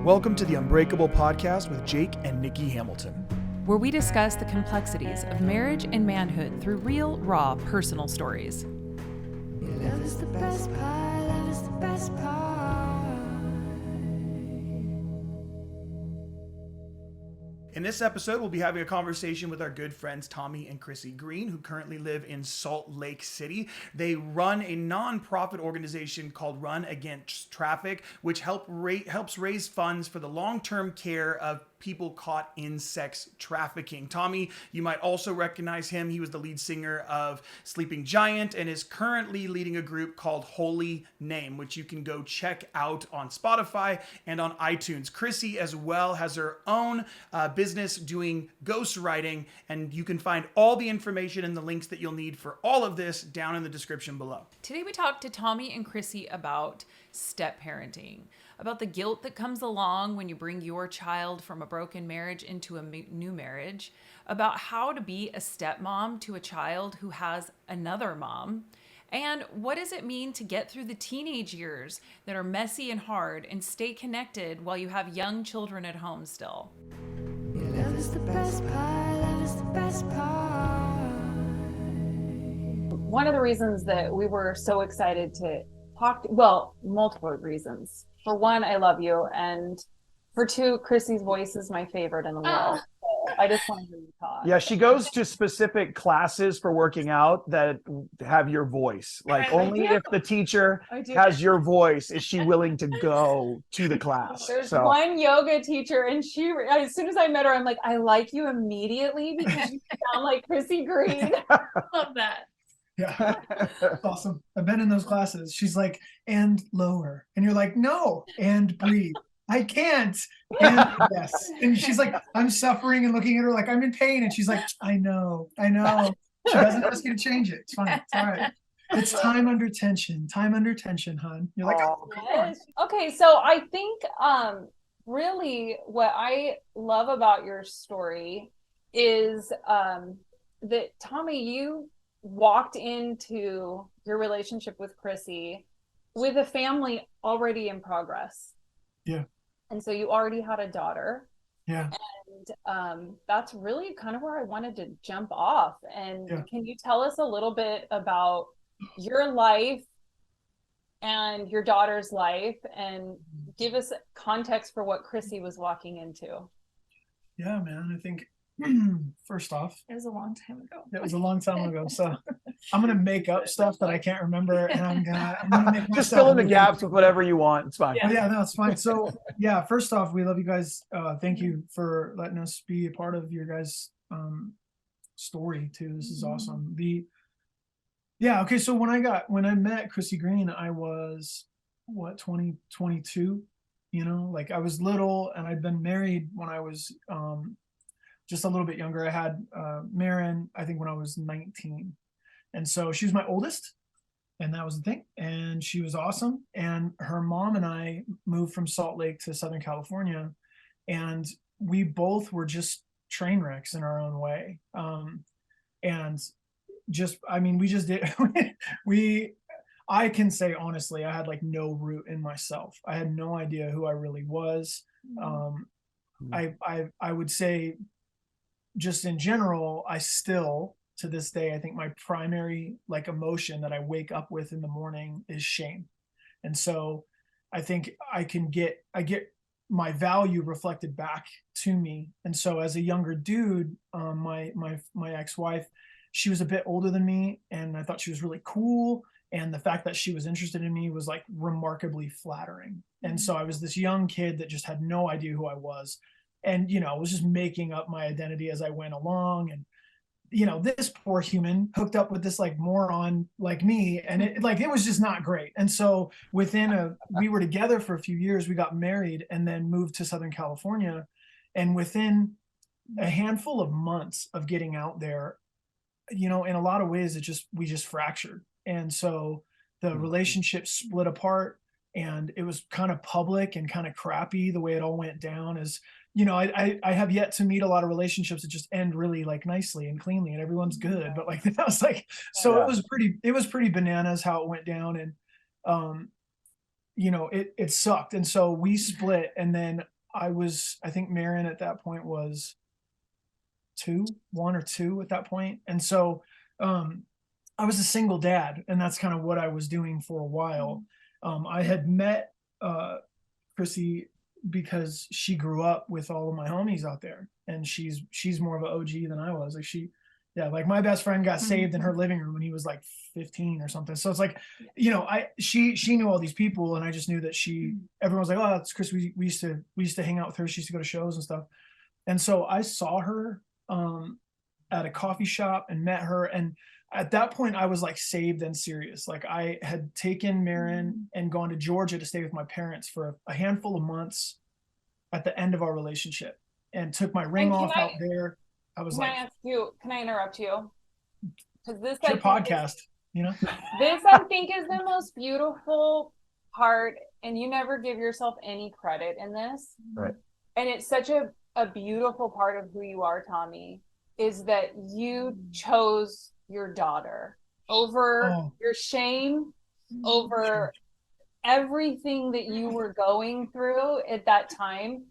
Welcome to the Unbreakable Podcast with Jake and Nicci Hamilton, where we discuss the complexities of marriage and manhood through real, raw, personal stories. Love is the best part, love is the best part. In this episode, we'll be having a conversation with our good friends Tommy and Krissi Green, who currently live in Salt Lake City. They run a nonprofit organization called Run Against Traffic, which helps raise funds for the long-term care of people caught in sex trafficking. Tommy, you might also recognize him. He was the lead singer of Sleeping Giant and is currently leading a group called Holy Name, which you can go check out on Spotify and on iTunes. Krissi as well has her own business doing ghostwriting, and you can find all the information and the links that you'll need for all of this down in the description below. Today we talked to Tommy and Krissi about step parenting, about the guilt that comes along when you bring your child from a broken marriage into a new marriage, about how to be a stepmom to a child who has another mom, and what does it mean to get through the teenage years that are messy and hard and stay connected while you have young children at home still. Love is the best part, love is the best part. One of the reasons that we were so excited to talk, well, multiple reasons. For one, I love you, and for two, Krissi's voice is my favorite in the world. So I just want to hear you talk. Yeah, she goes to specific classes for working out that have your voice. Like only if the teacher has your voice is she willing to go to the class. There's one yoga teacher, and she, as soon as I met her, I'm like, I like you immediately because you sound like Krissi Green. Love that. Yeah, that's awesome. I've been in those classes. She's like, and lower. And you're like, no, and breathe. I can't. And yes. And she's like, I'm suffering, and looking at her like I'm in pain. And she's like, I know. She doesn't ask you to change it. It's fine. It's all right. It's time under tension, hon. You're like, oh, yes. Okay, so I think really what I love about your story is that, Tommy, you walked into your relationship with Krissi with a family already in progress. Yeah. And so you already had a daughter. Yeah. And that's really kind of where I wanted to jump off. And Can you tell us a little bit about your life and your daughter's life and give us context for what Krissi was walking into? Yeah, man. I think first off, It was a long time ago. it was a long time ago. So I'm gonna make up stuff that I can't remember, and I'm gonna make Just fill in the gaps with whatever you want. It's fine. Yeah, no, it's fine. So yeah, first off, we love you guys. Thank you for letting us be a part of your guys' story too. This is awesome. Okay, so when I met Krissi Green, I was 22, like I was little, and I'd been married when I was just a little bit younger. I had Marin, I think, when I was 19. And so she was my oldest, and that was the thing. And she was awesome. And her mom and I moved from Salt Lake to Southern California, and we both were just train wrecks in our own way. And just, I mean, we just did, I can say honestly, I had like no root in myself. I had no idea who I really was. I would say, just in general, I still, to this day, I think my primary like emotion that I wake up with in the morning is shame. And so I think I get my value reflected back to me. And so as a younger dude, my ex-wife, she was a bit older than me, and I thought she was really cool. And the fact that she was interested in me was like remarkably flattering. And so I was this young kid that just had no idea who I was. And, I was just making up my identity as I went along. And, this poor human hooked up with this like moron like me. And it was just not great. And so we were together for a few years, we got married, and then moved to Southern California. And within a handful of months of getting out there, in a lot of ways, we just fractured. And so the relationship split apart, and it was kind of public and kind of crappy the way it all went down. I have yet to meet a lot of relationships that just end really like nicely and cleanly and everyone's good. But like that was like, so it was pretty bananas how it went down. And it sucked. And so we split, and then I think Marin at that point was 1 or 2 at that point. And so I was a single dad, and that's kind of what I was doing for a while. I had met Krissi because she grew up with all of my homies out there, and she's more of an OG than I was. Like like my best friend got saved in her living room when he was like 15 or something. So it's like, she knew all these people, and I just knew that everyone was like, oh, that's Chris. We used to hang out with her. She used to go to shows and stuff. And so I saw her at a coffee shop and met her. And at that point I was like saved and serious. Like I had taken Marin and gone to Georgia to stay with my parents for a handful of months at the end of our relationship, and took my ring off out there. I was like, can I interrupt you? Because this your podcast, this I think is the most beautiful part, and you never give yourself any credit in this. Right. And it's such a beautiful part of who you are, Tommy, is that you chose your daughter over your shame, over everything that you were going through at that time.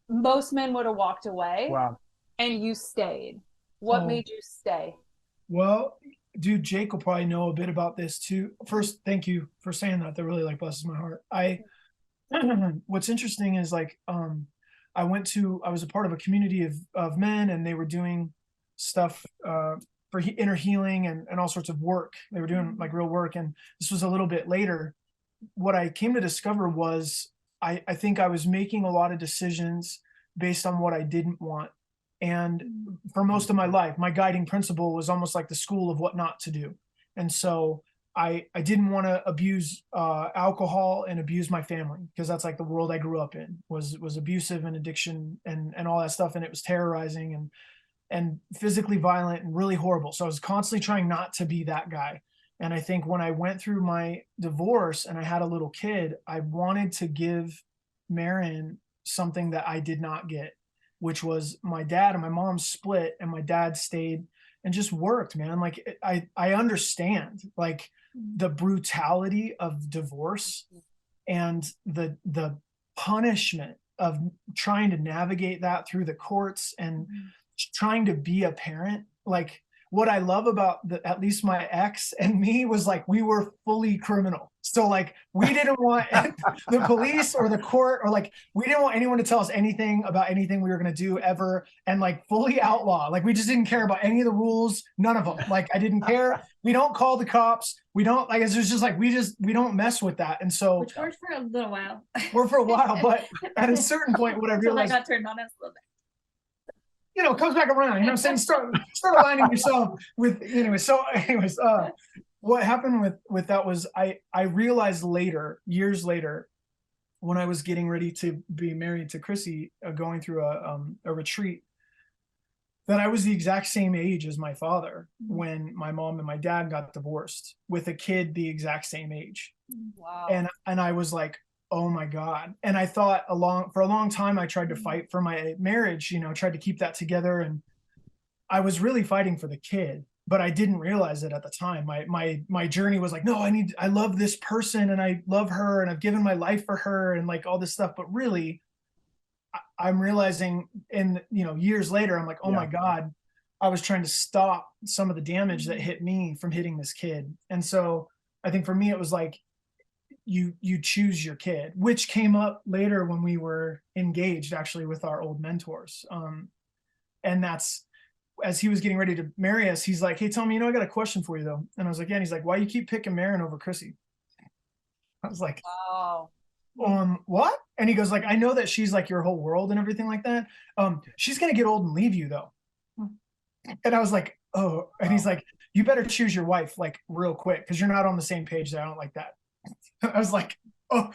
Most men would have walked away. Wow. And you stayed. What made you stay? Well, dude, Jake will probably know a bit about this too. First, thank you for saying that. That really like blesses my heart. What's interesting is like, I was a part of a community of men, and they were doing stuff for inner healing and all sorts of work. They were doing like real work. And this was a little bit later. What I came to discover was I think I was making a lot of decisions based on what I didn't want. And for most of my life, my guiding principle was almost like the school of what not to do. And so I didn't want to abuse alcohol and abuse my family, because that's like the world I grew up in was abusive and addiction and all that stuff. And it was terrorizing and physically violent and really horrible. So I was constantly trying not to be that guy. And I think when I went through my divorce and I had a little kid, I wanted to give Marin something that I did not get, which was my dad and my mom split, and my dad stayed and just worked, man. Like I understand like the brutality of divorce and the punishment of trying to navigate that through the courts and trying to be a parent. Like what I love about at least my ex and me was like, we were fully criminal. So like, we didn't want the police or the court, or like, we didn't want anyone to tell us anything about anything we were going to do ever. And like fully outlaw, like we just didn't care about any of the rules, none of them. Like I didn't care. We don't call the cops. We don't like, it's just like, we don't mess with that. And so which worked for a little while. But at a certain point, what I realized, I got turned on us a little bit. It comes back around, what I'm saying? Start aligning yourself with, anyways, what happened with that was I realized later, years later, when I was getting ready to be married to Krissi, going through a retreat, that I was the exact same age as my father when my mom and my dad got divorced, with a kid the exact same age. Wow. And I was like, oh my God. And I thought for a long time, I tried to fight for my marriage, tried to keep that together. And I was really fighting for the kid, but I didn't realize it at the time. My journey was like, no, I love this person and I love her and I've given my life for her and like all this stuff. But really I'm realizing years later, I'm like, oh my God, I was trying to stop some of the damage that hit me from hitting this kid. And so I think for me, it was like, you choose your kid, which came up later when we were engaged actually with our old mentors. And that's, as he was getting ready to marry us, he's like, hey, Tommy, I got a question for you though. And I was like, yeah. And he's like, why you keep picking Marin over Krissi? I was like, wow. What? And he goes like, I know that she's like your whole world and everything like that. She's going to get old and leave you though. And I was like, oh, and he's like, you better choose your wife like real quick, 'cause you're not on the same page. I don't like that. I was like, oh.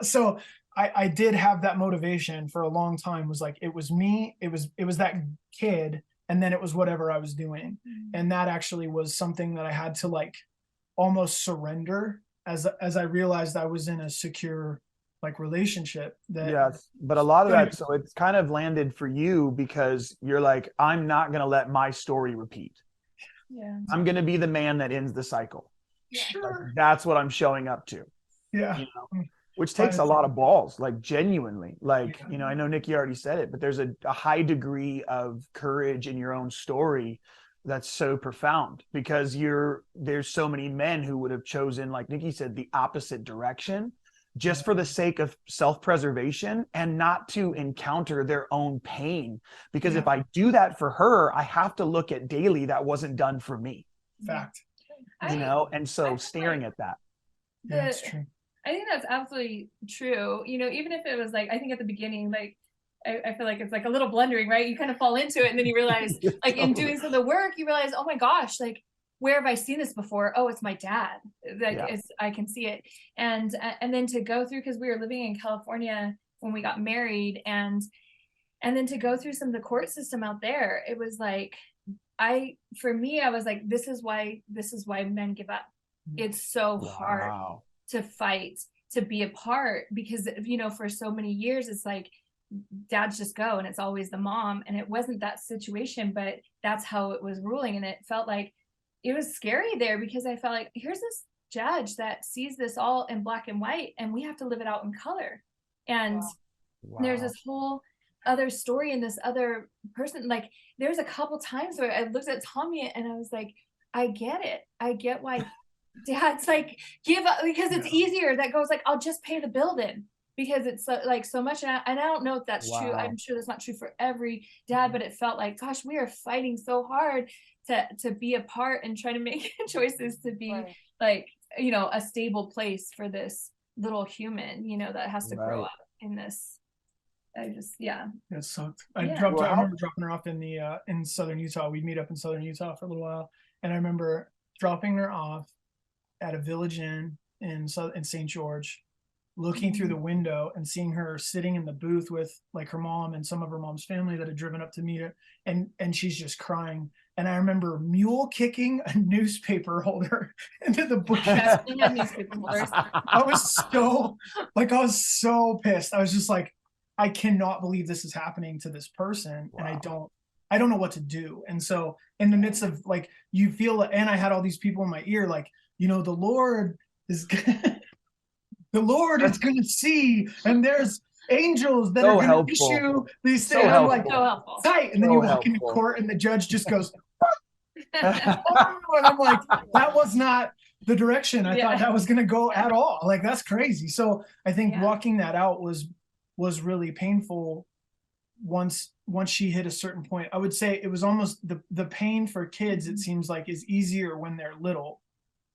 So I did have that motivation for a long time, was like, it was me, it was that kid, and then it was whatever I was doing. And that actually was something that I had to like almost surrender as I realized I was in a secure like relationship. Yes, but a lot of that, so it's kind of landed for you because you're like, I'm not going to let my story repeat. Yeah. I'm going to be the man that ends the cycle. Sure. That's what I'm showing up to. Yeah. Which takes a But- lot of balls, like genuinely. Like, Yeah. you know, I know Nicci already said it, but there's a high degree of courage in your own story that's so profound, because there's so many men who would have chosen, like Nicci said, the opposite direction just for the sake of self-preservation and not to encounter their own pain. Because if I do that for her, I have to look at daily that wasn't done for me, Fact. you know? And so feel staring like at that. Yeah, it's true. I think that's absolutely true. You know, even if it was like, I think at the beginning, like, I feel like it's like a little blundering, right? You kind of fall into it and then you realize, like, in doing some of the work, you realize, oh my gosh, like, where have I seen this before? Oh, it's my dad. Like, I can see it. And then to go through, because we were living in California when we got married, and then to go through some of the court system out there, it was like, for me, I was like, this is why men give up. It's so hard to fight, to be apart, because, you know, for so many years, it's like dads just go and it's always the mom. And it wasn't that situation, but that's how it was ruling. And it felt like it was scary there, because I felt like, here's this judge that sees this all in black and white, and we have to live it out in color. And there's this whole other story in this other person. Like, there's a couple times where I looked at Tommy and I was like, I get it. I get why dads like give up, because it's easier. That goes like, I'll just pay the bill then, because it's like so much. And I don't know if that's true. I'm sure that's not true for every dad, but it felt like, gosh, we are fighting so hard to be apart and try to make choices to be like, you know, a stable place for this little human, you know, that has to grow up in this. It sucked. I remember dropping her off in southern Utah. We'd meet up in southern Utah for a little while, and I remember dropping her off at a Village Inn in St. George, looking through the window and seeing her sitting in the booth with like her mom and some of her mom's family that had driven up to meet her, and she's just crying. And I remember mule kicking a newspaper holder into the bushes. I was so pissed. I was just like, I cannot believe this is happening to this person. And I don't know what to do. And so in the midst of like, you feel, and I had all these people in my ear, like, you know, the Lord is going to see, and there's angels that are going to issue these things. I'm like, tight. And then you walk into court and the judge just goes, and I'm like, that was not the direction I thought that was going to go at all. Like, that's crazy. So I think walking that out was really painful. Once she hit a certain point, I would say it was almost the pain for kids, it seems like, is easier when they're little.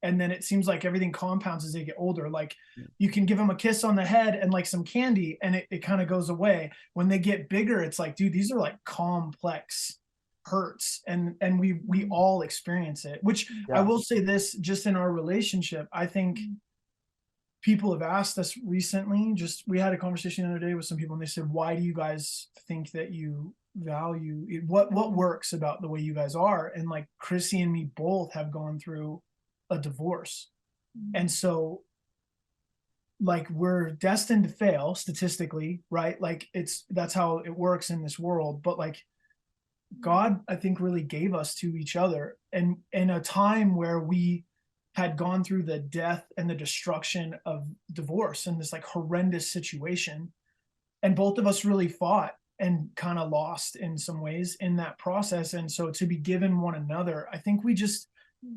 And then it seems like everything compounds as they get older. Like, you can give them a kiss on the head and like some candy and it kind of goes away. When they get bigger, it's like, dude, these are like complex hurts, and we all experience it, which I will say this, just in our relationship, I think people have asked us recently, we had a conversation the other day with some people, and they said, why do you guys think that you value it? What works about the way you guys are? And like, Krissi and me both have gone through a divorce. And so like, we're destined to fail statistically, right? Like, that's how it works in this world. But like, God, I think, really gave us to each other, and in a time where we had gone through the death and the destruction of divorce and this like horrendous situation, and both of us really fought and kind of lost in some ways in that process. And so to be given one another, I think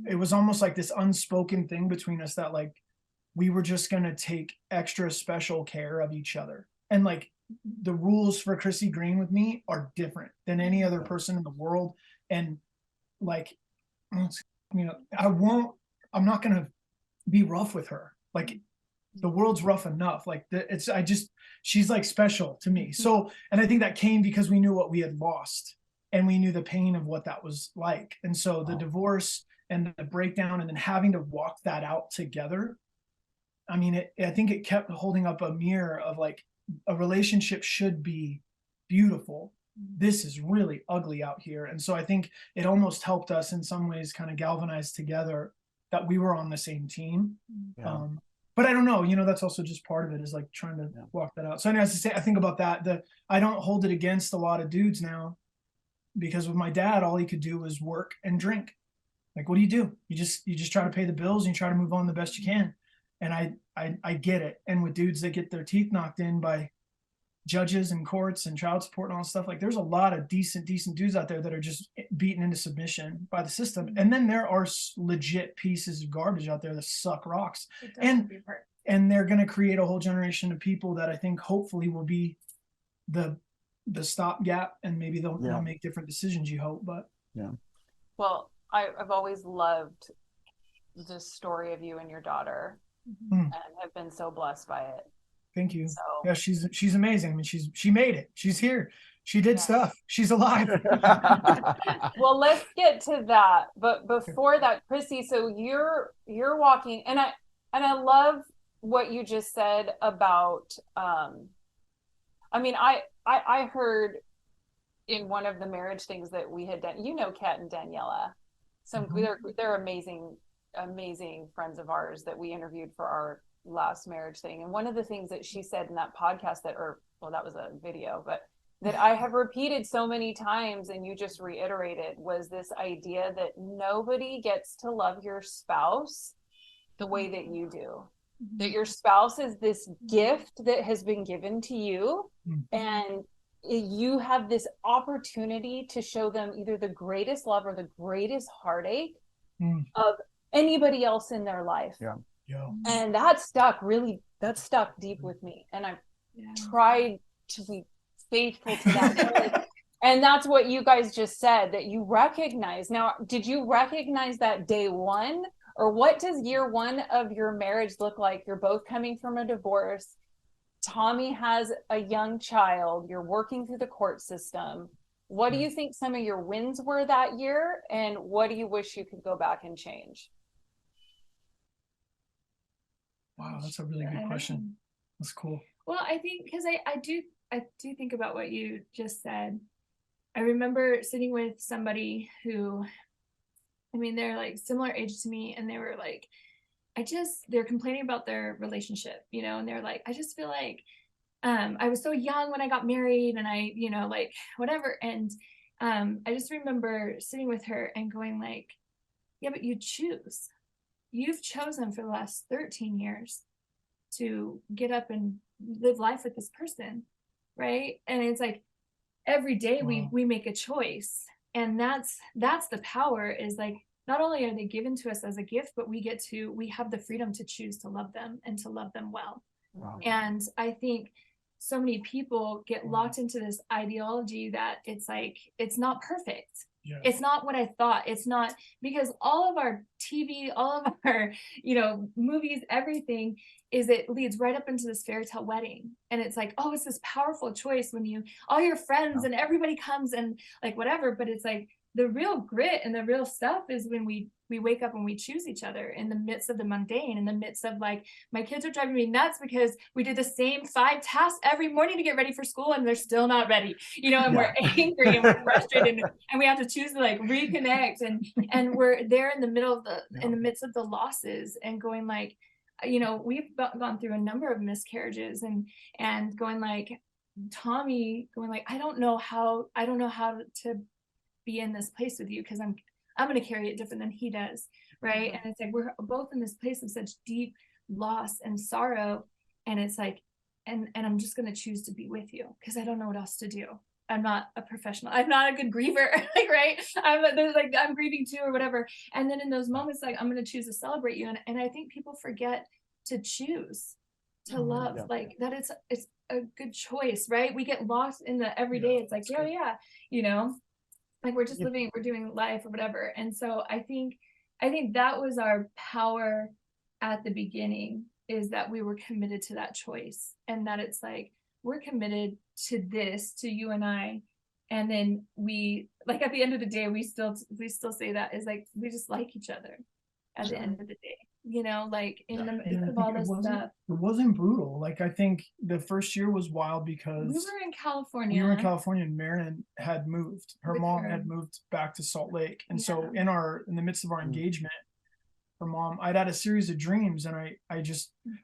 it was almost like this unspoken thing between us that like, we were just going to take extra special care of each other. And like, the rules for Krissi Green with me are different than any other person in the world. And like, you know, I'm not going to be rough with her. Like, the world's rough enough. Like, she's like special to me. So, and I think that came because we knew what we had lost, and we knew the pain of what that was like. And so the divorce and the breakdown, and then having to walk that out together, I mean, I think it kept holding up a mirror of like, a relationship should be beautiful. This is really ugly out here. And so I think it almost helped us in some ways kind of galvanize together that we were on the same team. But I don't know, you know, that's also just part of it, is like trying to walk that out. So anyways, to say, I think about that, I don't hold it against a lot of dudes now, because with my dad, all he could do was work and drink. Like, what do? You just try to pay the bills and you try to move on the best you can. And I get it. And with dudes that get their teeth knocked in by judges and courts and child support and all that stuff, like there's a lot of decent dudes out there that are just beaten into submission by the system. And then there are legit pieces of garbage out there that suck rocks, and they're going to create a whole generation of people that I think hopefully will be the stopgap, and maybe they'll make different decisions, you hope. But well, I've always loved the story of you and your daughter, and have been so blessed by it. Thank you. So, yeah, she's amazing. I mean, she made it. She's here. She did stuff. She's alive. Well, let's get to that. But before that, Krissi, so you're walking, and I love what you just said about I mean, I heard in one of the marriage things that we had done, Kat and Daniela, they're amazing friends of ours that we interviewed for our last marriage thing. And one of the things that she said in that podcast that was a video, but that I have repeated so many times, and you just reiterated, was this idea that nobody gets to love your spouse the way that you do. That your spouse is this gift that has been given to you, and you have this opportunity to show them either the greatest love or the greatest heartache of anybody else in their life. And that stuck deep with me, and I've tried to be faithful to that. And that's what you guys just said, that you recognize. Now, did you recognize that day one? Or what does year one of your marriage look like? You're both coming from a divorce. Tommy has a young child. You're working through the court system. What do you think some of your wins were that year? And what do you wish you could go back and change? Wow, that's a really good question. That's cool. Well, I think because I do think about what you just said. I remember sitting with somebody who, I mean, they're like similar age to me, and they were like, they're complaining about their relationship, and they're like, I just feel like I was so young when I got married, and I, like whatever. And I just remember sitting with her and going like, yeah, but you've chosen for the last 13 years to get up and live life with this person, right? And it's like every day we make a choice. And that's the power, is like, not only are they given to us as a gift, but we have the freedom to choose to love them and to love them well. And I think so many people get locked into this ideology that it's like, it's not perfect. It's not what I thought. It's not, because all of our TV, all of our, movies, everything it leads right up into this fairy tale wedding. And it's like, oh, it's this powerful choice when all your friends and everybody comes and like whatever. But it's like the real grit and the real stuff is when we wake up and we choose each other in the midst of the mundane, in the midst of like, my kids are driving me nuts because we do the same 5 tasks every morning to get ready for school and they're still not ready, and we're angry and we're frustrated and we have to choose to like reconnect, and we're there in the middle of in the midst of the losses and going like, we've gone through a number of miscarriages and going like, Tommy going like, I don't know how to be in this place with you, because I'm going to carry it different than he does, right? And it's like we're both in this place of such deep loss and sorrow, and it's like, and I'm just going to choose to be with you because I don't know what else to do. I'm not a professional. I'm not a good griever, like, right? I'm grieving too or whatever. And then in those moments, like, I'm going to choose to celebrate you. And I think people forget to choose to love, like that it's a good choice, right? We get lost in the everyday. It's like, like we're just living, we're doing life or whatever. And so I think that was our power at the beginning, is that we were committed to that choice, and that it's like, we're committed to this, to you and I. And then we, like, at the end of the day, we still say that is like, we just like each other at the end of the day, like in the midst of all this stuff. It wasn't brutal. Like, I think the first year was wild because we were in California. And Marin had moved. Her mom had moved back to Salt Lake. And so in the midst of our engagement, her mom, I'd had a series of dreams, and I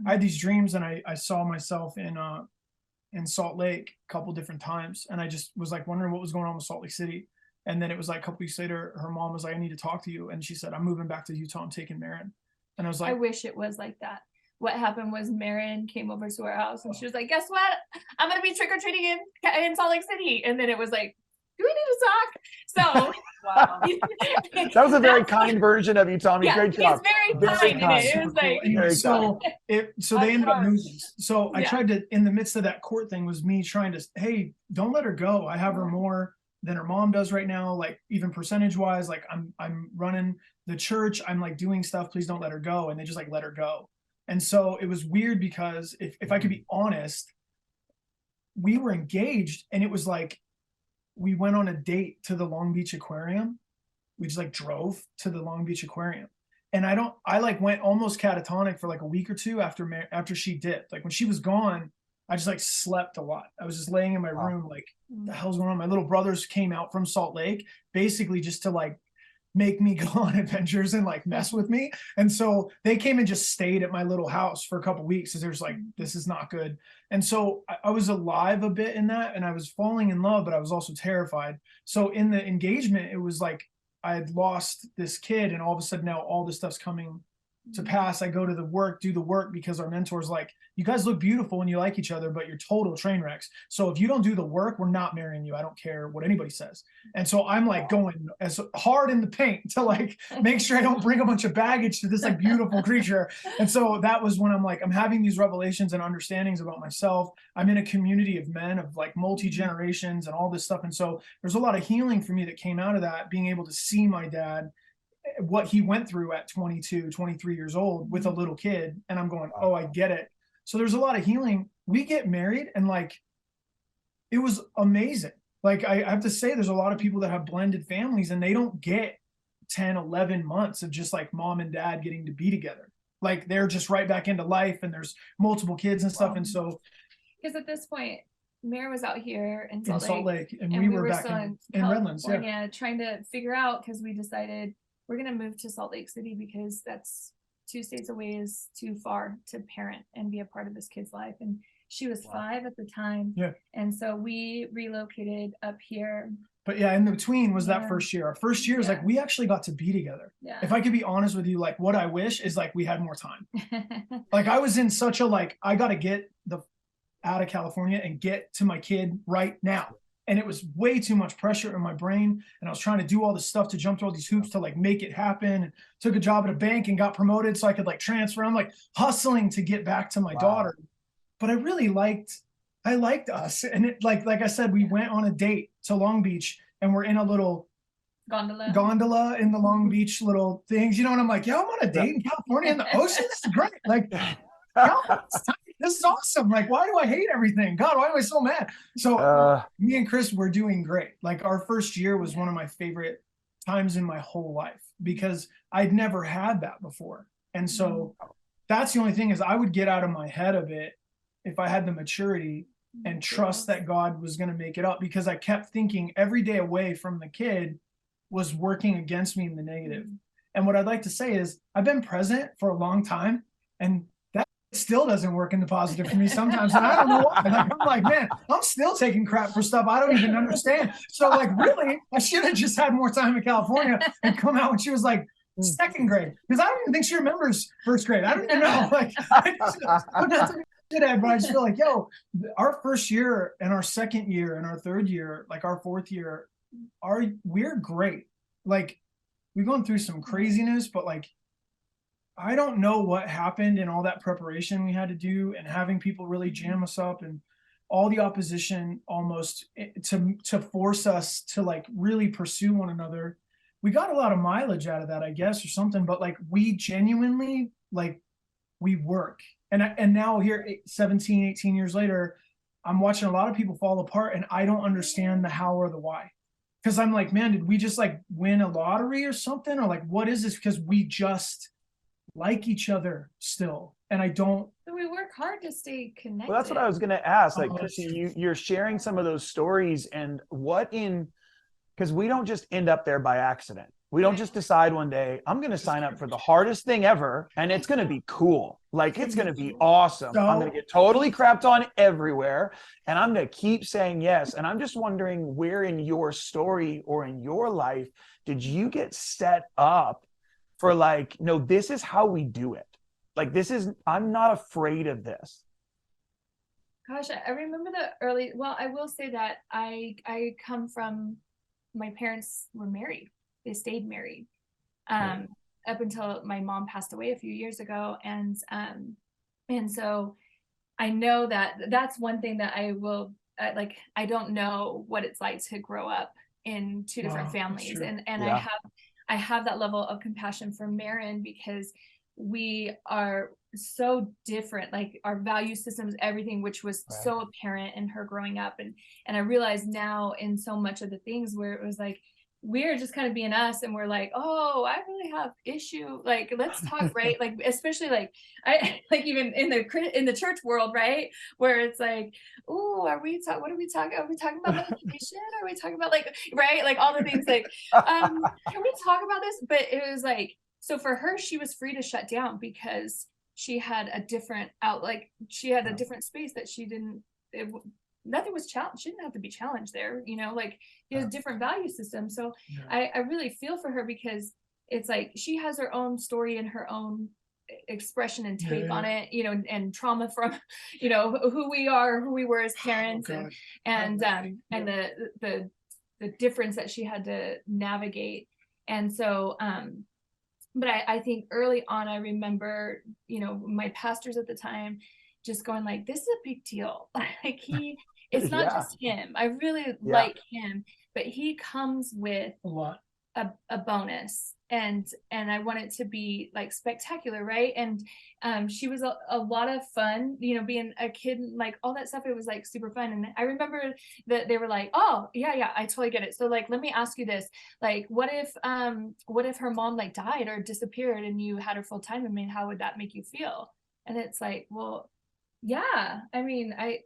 had these dreams, and I saw myself in Salt Lake a couple different times, and I just was like wondering what was going on with Salt Lake City. And then it was like a couple weeks later, her mom was like, I need to talk to you. And she said, I'm moving back to Utah. I'm taking Marin. And I was like, I wish it was like that. what happened was Marin came over to our house and she was like, guess what? I'm going to be trick-or-treating in Salt Lake City. And then it was like, do we need to talk? So Wow. That was a very kind version of you, Tommy. yeah, Great job. he's very kind in it. It was like, Anyway, Very so they ended up That's moving. So I Yeah. tried to, in the midst of that court thing, was me trying to, hey, don't let her go. I have her more than her mom does right now. Like even percentage wise, like I'm running the church. I'm like doing stuff. Please don't let her go. And they just like let her go. And so it was weird because if I could be honest, we were engaged and it was like we went on a date to the Long Beach Aquarium. We just like drove to the Long Beach Aquarium. And I like went almost catatonic for like a week or two after she dipped. Like when she was gone, I just like slept a lot. I was just laying in my room, like, the hell's going on? My little brothers came out from Salt Lake, basically just to like make me go on adventures and like mess with me. And so they came and just stayed at my little house for a couple of weeks because they was like, this is not good. And so I was alive a bit in that, and I was falling in love, but I was also terrified. So in the engagement, it was like I had lost this kid, and all of a sudden now all this stuff's coming to pass. I go to do the work because our mentor's like, you guys look beautiful and you like each other, but you're total train wrecks. So if you don't do the work, we're not marrying you. I don't care what anybody says. And so I'm like going as hard in the paint to like make sure I don't bring a bunch of baggage to this like beautiful creature. And so that was when I'm like, I'm having these revelations and understandings about myself. I'm in a community of men of like multi-generations and all this stuff. And so there's a lot of healing for me that came out of that, being able to see my dad, what he went through at 22, 23 years old with a little kid. And I'm going, oh, I get it. So there's a lot of healing. We get married and like, it was amazing. Like I have to say, there's a lot of people that have blended families and they don't get 10, 11 months of just like mom and dad getting to be together. Like they're just right back into life and there's multiple kids and stuff. And so, because at this point, Mare was out here in Salt, Salt Lake, Lake, and we were back still in Redlands, California, trying to figure out, because we decided we're going to move to Salt Lake City because that's 2 states away is too far to parent and be a part of this kid's life. And she was 5 at the time. Yeah. And so we relocated up here. But yeah, in between was that first year. Our first year is like, we actually got to be together. Yeah. If I could be honest with you, like what I wish is like we had more time. Like I was in such a, like, I got to get out of California and get to my kid right now. And it was way too much pressure in my brain. And I was trying to do all this stuff to jump through all these hoops to like make it happen. And took a job at a bank and got promoted so I could like transfer. I'm like hustling to get back to my daughter. But I really liked us. And it like I said, we went on a date to Long Beach and we're in a little gondola in the Long Beach little things, you know, and I'm like, yo, I'm on a date in California in the ocean. This is great. Like, this is awesome. Like, why do I hate everything? God, why am I so mad? So me and Chris were doing great. Like our first year was one of my favorite times in my whole life because I'd never had that before. And so that's the only thing is I would get out of my head a bit if I had the maturity and trust that God was going to make it up, because I kept thinking every day away from the kid was working against me in the negative. And what I'd like to say is I've been present for a long time and that still doesn't work in the positive for me sometimes. And I don't know why. Like, I'm like, man, I'm still taking crap for stuff I don't even understand. So like, really, I should have just had more time in California and come out when she was like 2nd grade. Because I don't even think she remembers 1st grade. I don't even know. Like, but I just feel like, yo, our first year and our 2nd year and our 3rd year, like our 4th year, we're great. Like we've gone through some craziness, but like I don't know what happened in all that preparation we had to do and having people really jam us up and all the opposition almost to force us to like really pursue one another. We got a lot of mileage out of that, I guess, or something, but like we genuinely like we work. And now here 17, 18 years later, I'm watching a lot of people fall apart and I don't understand the how or the why. Because I'm like, man, did we just like win a lottery or something? Or like, what is this? Because we just like each other still. And I don't. So we work hard to stay connected. Well, that's what I was going to ask. Like, Krissi, you're sharing some of those stories and because we don't just end up there by accident. We don't just decide one day, I'm going to sign up for the hardest thing ever, and it's going to be cool. Like, it's going to be awesome. I'm going to get totally crapped on everywhere, and I'm going to keep saying yes. And I'm just wondering where in your story or in your life did you get set up for like, no, this is how we do it. Like, I'm not afraid of this. Gosh, I remember the early, well, I will say that I come from, my parents were married. They stayed married. Up until my mom passed away a few years ago. And so I know that that's one thing that I don't know what it's like to grow up in two different families. And Yeah. I have that level of compassion for Marin because we are so different, like our value systems, everything, which was so apparent in her growing up. And I realize now in so much of the things where it was like, we're just kind of being us, and we're like, oh, I really have issue, like let's talk, right? Like especially like I like even in the church world, right, where it's like, oh, what are we talking are we talking about medication, are we talking about like, right, like all the things, like can we talk about this? But it was like, so for her, she was free to shut down because she had a different she had a different space that she didn't, nothing was challenged. She didn't have to be challenged there, like he has a different value system. So I really feel for her because it's like she has her own story and her own expression and take on it, and trauma from, who we were as parents, and the difference that she had to navigate. And so, but I think early on, I remember, my pastors at the time just going like, this is a big deal. Like it's not just him. I really like him, but he comes with a bonus, and I want it to be like spectacular, right? And she was a lot of fun, being a kid, like all that stuff. It was like super fun. And I remember that they were like, oh yeah, I totally get it. So like, let me ask you this, like what if her mom like died or disappeared and you had her full time? I mean, how would that make you feel? And it's like, well, yeah, I mean, I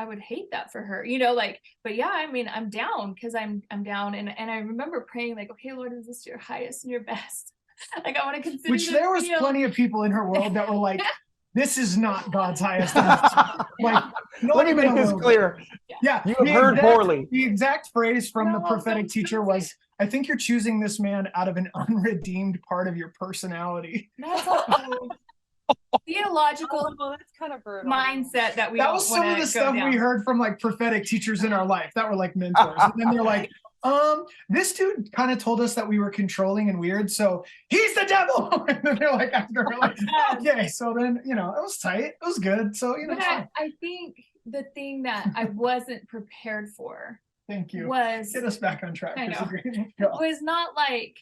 would hate that for her, like, but yeah, I mean, I'm down because I'm down. And I remember praying like, okay, Lord, is this your highest and your best? Like, I want to consider, which there was plenty of people in her world that were like, this is not God's highest and best. Like, let me make this clear. Yeah, you have heard poorly. The exact phrase from the prophetic teacher was, I think you're choosing this man out of an unredeemed part of your personality. That's theological that's kind of brutal mindset that we that was some of the stuff we heard from like prophetic teachers in our life that were like mentors. And then they're like, this dude kind of told us that we were controlling and weird, so he's the devil. And then they're like, after we're like, okay, so then it was tight, it was good. So but I think the thing that I wasn't prepared for, thank you, was get us back on track. Was not like,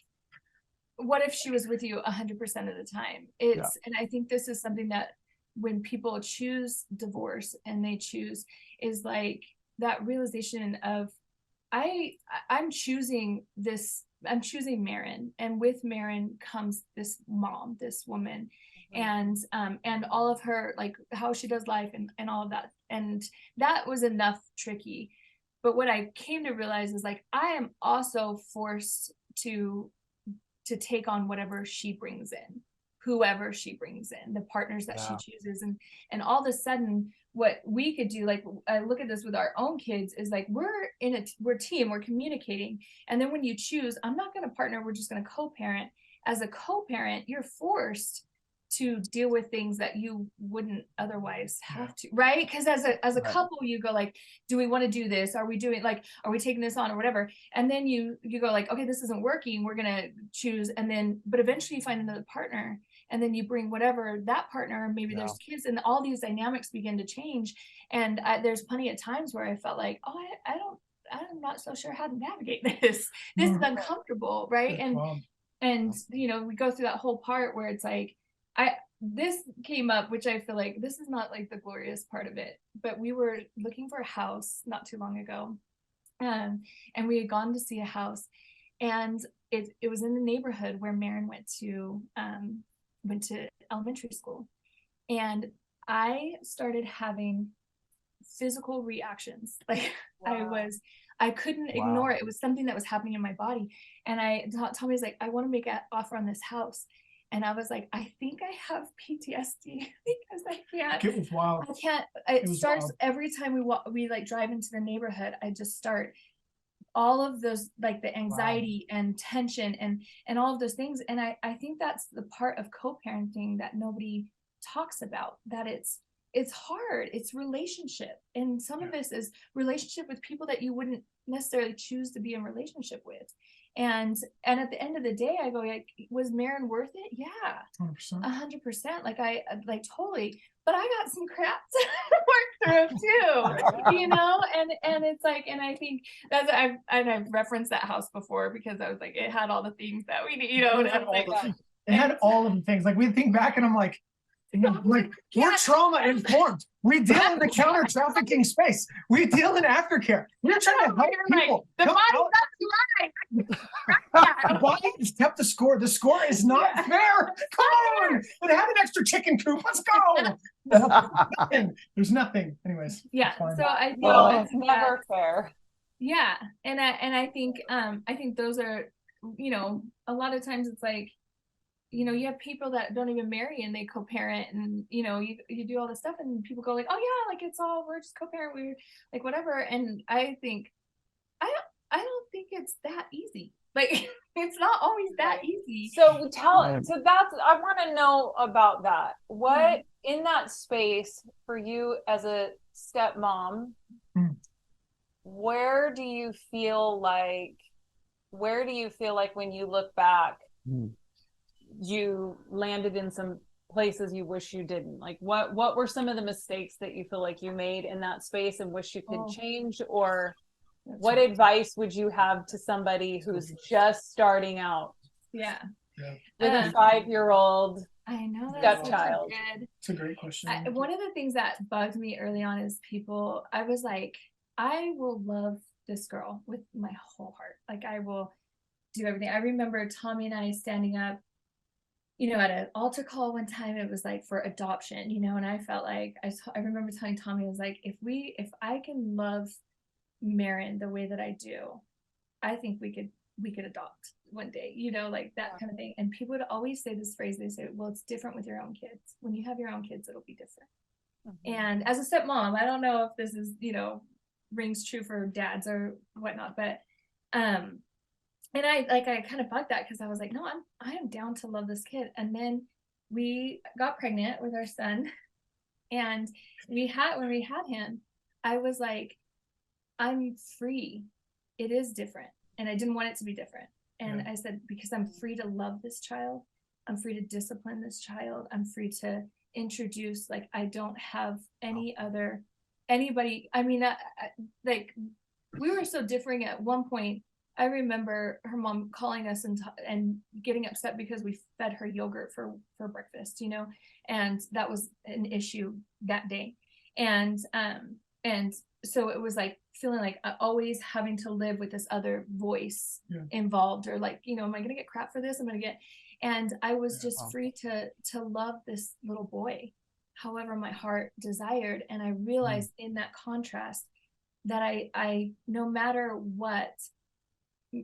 what if she was with you 100% of the time? And I think this is something that when people choose divorce and they choose, is like that realization of, I'm choosing Marin, and with Marin comes this mom, this woman, and all of her, like how she does life and all of that. And that was enough tricky. But what I came to realize is like, I am also forced to take on whatever she brings in, whoever she brings in, the partners that she chooses. And all of a sudden, what we could do, like I look at this with our own kids, is like, we're a team, we're communicating. And then when you choose, I'm not going to partner, we're just going to co-parent. As a co-parent, you're forced to deal with things that you wouldn't otherwise have to, right? Because as a couple, you go like, do we want to do this? Are we taking this on or whatever? And then you go like, okay, this isn't working, we're gonna choose. And then, but eventually you find another partner, and then you bring whatever that partner, maybe there's kids, and all these dynamics begin to change. And there's plenty of times where I felt like, oh, I'm not so sure how to navigate this. This is uncomfortable, right? And we go through that whole part where it's like, this came up, which I feel like this is not like the glorious part of it, but we were looking for a house not too long ago, and we had gone to see a house, and it was in the neighborhood where Marin went to elementary school, and I started having physical reactions. Like I couldn't ignore it. It was something that was happening in my body, and Tommy's like, I want to make an offer on this house. And I was like, I think I have PTSD because I can't. It was wild. I can't. It starts wild. Every time we like drive into the neighborhood. I just start all of those, like the anxiety and tension and all of those things. And I think that's the part of co-parenting that nobody talks about, that it's hard, it's relationship, and some of this is relationship with people that you wouldn't necessarily choose to be in relationship with. And at the end of the day, I go, like, was Marin worth it? Yeah, 100%. Like, I like totally, but I got some crap to work through too, you know. And it's like, and I think that's, I've referenced that house before because I was like, it had all the things that we need, you know. And I was like, it had all of the things. Like, we think back, and I'm like, we're trauma informed. We deal in the counter trafficking space. We deal in aftercare. We're trying to help people. The The body has kept the score. The score is not fair. Come on, and have an extra chicken coop. Let's go. There's nothing. Anyways. Yeah. Fine. So I think it's never fair. Yeah, and I think those are, you know, a lot of times it's like, you know, you have people that don't even marry and they co-parent, and you know, you do all this stuff and people go like, oh yeah, like it's all, we're just co-parent, we're like whatever. And I think I don't think it's that easy. Like, it's not always that easy. So that's, I want to know about that. What in that space for you as a stepmom, where do you feel like when you look back, you landed in some places you wish you didn't? Like, what were some of the mistakes that you feel like you made in that space and wish you could change? Or what advice would you have to somebody who's just starting out? Yeah. With a 5-year-old I know, stepchild. It's a great question. One of the things that bugged me early on is people, I was like, I will love this girl with my whole heart. Like, I will do everything. I remember Tommy and I standing up, you know, at an altar call one time. It was like for adoption, you know, and I felt like, I remember telling Tommy, I was like, if I can love Marin the way that I do, I think we could adopt one day, you know, like that kind of thing. And people would always say this phrase, they say, well, it's different with your own kids. When you have your own kids, it'll be different. And as a stepmom, I don't know if this is, you know, rings true for dads or whatnot, but and I kind of bugged that because I was like, no, I am down to love this kid. And then we got pregnant with our son, and when we had him, I was like, I'm free. It is different, and I didn't want it to be different. And I said, because I'm free to love this child, I'm free to discipline this child, I'm free to introduce, like, I don't have anybody. I mean, like, we were so differing at one point. I remember her mom calling us and getting upset because we fed her yogurt for breakfast, you know, and that was an issue that day. And so it was like feeling like always having to live with this other voice involved, or like, you know, am I going to get crap for this? And I was just free to love this little boy however my heart desired. And I realized in that contrast that I no matter what,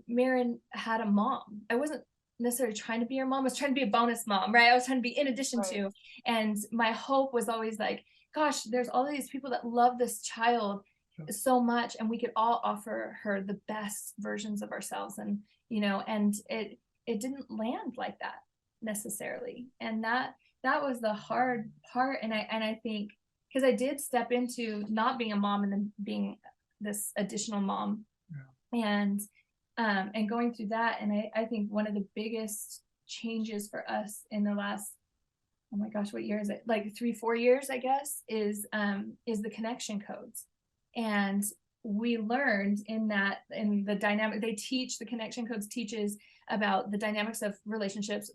Marin had a mom. I wasn't necessarily trying to be her mom. I was trying to be a bonus mom, right? I was trying to be in addition to. And my hope was always like, gosh, there's all of these people that love this child so much, and we could all offer her the best versions of ourselves. And, you know, and it didn't land like that necessarily. And that was the hard part. And I think, because I did step into not being a mom and then being this additional mom, and going through that. And I think one of the biggest changes for us in the last, oh my gosh, what year is it? Like 3-4 years, I guess, is the connection codes. And we learned in the dynamic, the connection codes teaches about the dynamics of relationship,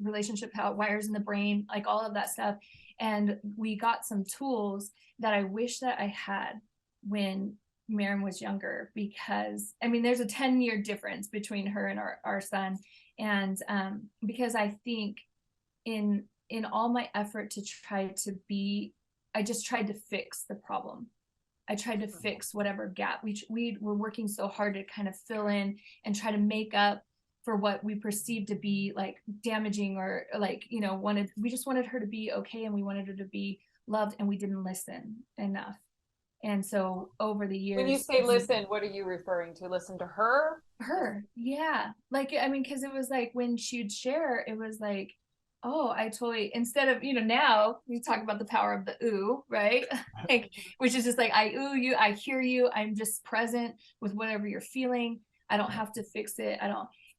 how it wires in the brain, like all of that stuff. And we got some tools that I wish that I had when Marin was younger, because I mean, there's a 10-year difference between her and our son. And because I think in all my effort to try to be, I just tried to fix the problem. I tried to fix whatever gap we were working so hard to kind of fill in and try to make up for what we perceived to be like damaging, or like, you know, we just wanted her to be okay, and we wanted her to be loved, and we didn't listen enough. And so over the years, when you say listen, what are you referring to? Listen to her? Yeah. Like, I mean, because it was like when she'd share, it was like, oh, I totally, instead of, now we talk about the power of the ooh, right? Like, which is just like, I ooh you, I hear you, I'm just present with whatever you're feeling. I don't have to fix it.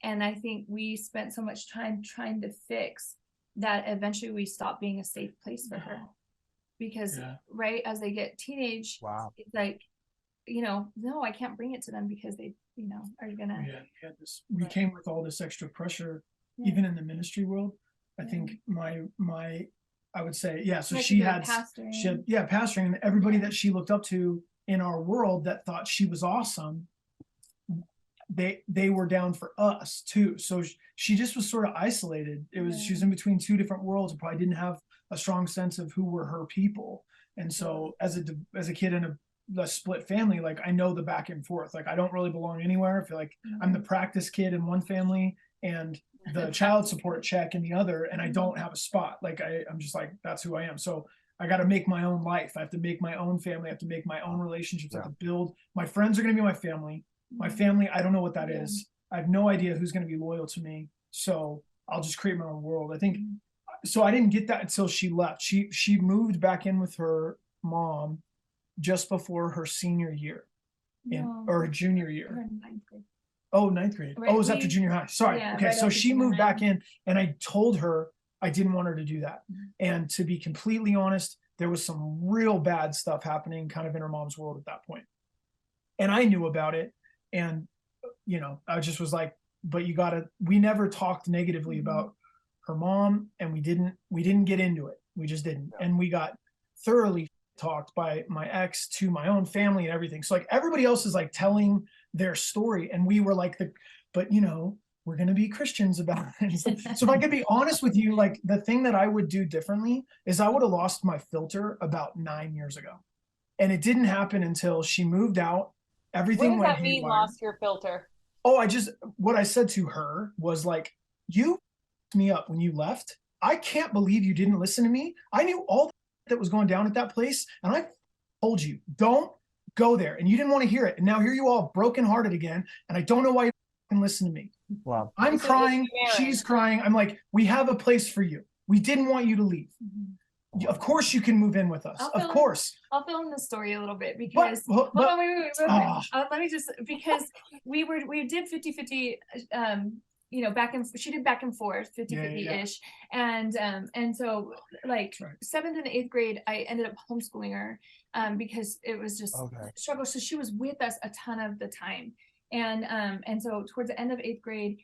And I think we spent so much time trying to fix that eventually we stopped being a safe place for her. Because, right, as they get teenage, it's like, no, I can't bring it to them because they, are gonna. We came with all this extra pressure, even in the ministry world. I think I would say, so she had pastoring, and everybody that she looked up to in our world that thought she was awesome, they were down for us too. So she just was sort of isolated. She was in between two different worlds and probably didn't have a strong sense of who were her people. And so as a kid in a split family, like I know the back and forth, like I don't really belong anywhere. I feel like I'm the practice kid in one family and the child support check in the other, and I don't have a spot. Like I'm just like, that's who I am. So I got to make my own life. I have to make my own family. I have to make my own relationships. I have to build. My friends are going to be my family. My family, I don't know what that is. I have no idea who's going to be loyal to me. So I'll just create my own world. I think, so I didn't get that until she left. She moved back in with her mom just before her senior year or her junior year. Ninth grade. Right. Oh, it was after junior high. Sorry. Okay. So she moved back in and I told her I didn't want her to do that. And to be completely honest, there was some real bad stuff happening kind of in her mom's world at that point. And I knew about it. And, I just was like, but we never talked negatively about her mom, and we didn't get into it. We just didn't. And we got thoroughly talked by my ex to my own family and everything. So like everybody else is like telling their story. And we were like, but we're going to be Christians about it. So if I could be honest with you, like the thing that I would do differently is I would have lost my filter about 9 years ago. And it didn't happen until she moved out. Everything what does that mean, lost your filter? Oh, what I said to her was like, you me up when you left. I can't believe you didn't listen to me. I knew all that was going down at that place. And I told you, don't go there. And you didn't want to hear it. And now here you all brokenhearted again. And I don't know why you can listen to me. Wow. I'm crying. She's crying. I'm like, we have a place for you. We didn't want you to leave. Of course you can move in with us. Of course. I'll fill in the story a little bit because hold on, wait. Let me just, because we did 50-50, she did back and forth 50-50-ish. And so like 7th and 8th grade, I ended up homeschooling her because it was just a struggle. So she was with us a ton of the time. And so towards the end of 8th grade,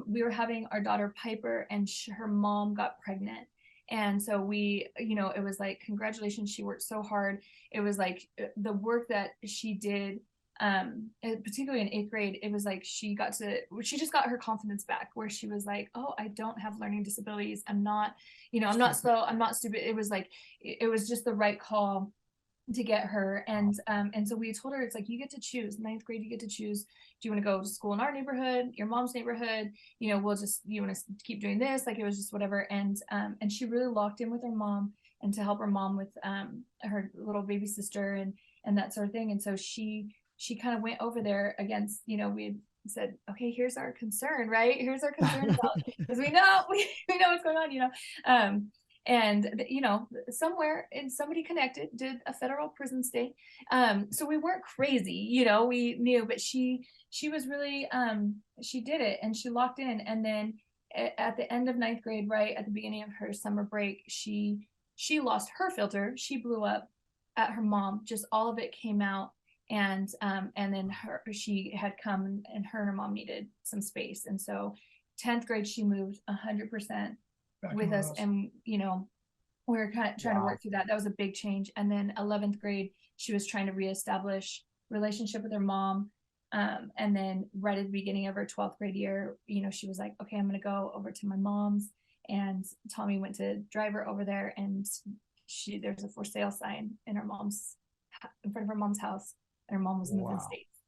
we were having our daughter Piper, and her mom got pregnant. And so it was like, congratulations, she worked so hard. It was like the work that she did, particularly in 8th grade, it was like she just got her confidence back, where she was like, oh, I don't have learning disabilities. I'm not, I'm not slow, I'm not stupid. It was like, it was just the right call to get her. And so we told her, it's like, you get to choose. 9th grade, you get to choose. Do you want to go to school in our neighborhood, your mom's neighborhood? You want to keep doing this? Like, it was just whatever. And she really locked in with her mom, and to help her mom with her little baby sister and that sort of thing. And so she kind of went over there against, we had said, okay, here's our concern, right? Here's our concern about, because we know what's going on, and somewhere, and somebody connected did a federal prison stay. So we weren't crazy, we knew, but she was really, she did it, and she locked in. And then at the end of 9th grade, right at the beginning of her summer break, she lost her filter. She blew up at her mom. Just all of it came out. And then she had come, and her mom needed some space. And so 10th grade, she moved 100% with us. And, we were kind of trying to work through that. That was a big change. And then 11th grade, she was trying to reestablish relationship with her mom. And then right at the beginning of her 12th grade year, she was like, okay, I'm going to go over to my mom's. And Tommy went to drive her over there, and there's a for sale sign in front of her mom's house. And her mom was moving states,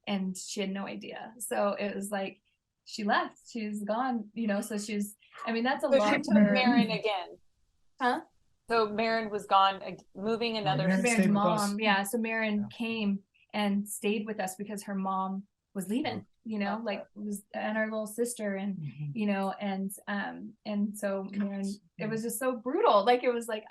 and she had no idea. So it was like, she left, she's gone, so that's a long term. Marin again. Huh? So Marin was gone, moving another. Marin's mom. Yeah. So Marin came and stayed with us because her mom was leaving, you know, like was and our little sister and you know, and so man, it was just so brutal. Like it was like,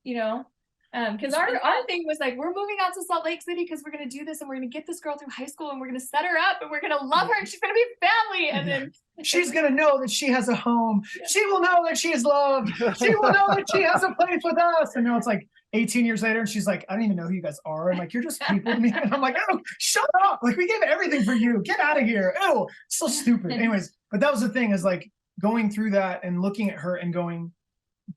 you know, because our thing was like, we're moving out to Salt Lake City because we're gonna do this and we're gonna get this girl through high school and we're gonna set her up and we're gonna love her and she's gonna be family. And then she's gonna know that she has a home. She will know that she is loved. She will know that she has a place with us. And now it's like 18 years later, and she's like, I don't even know who you guys are. And like, you're just people to me. And I'm like, oh, shut up. Like, we gave everything for you. Get out of here. Ew, so stupid. Anyways, but that was the thing, is like going through that and looking at her and going,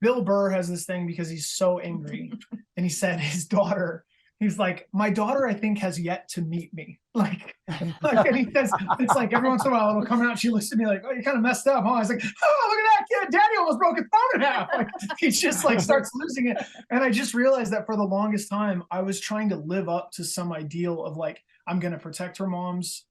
Bill Burr has this thing because he's so angry. And he said his daughter, he's like, my daughter, I think, has yet to meet me. Like, and he says, it's like every once in a while it'll come out. She looks at me like, oh, you kind of messed up, huh? I was like, oh, look at that kid. Daddy almost broke his phone in half. Like, he just like starts losing it. And I just realized that for the longest time, I was trying to live up to some ideal of like, I'm going to protect her mom's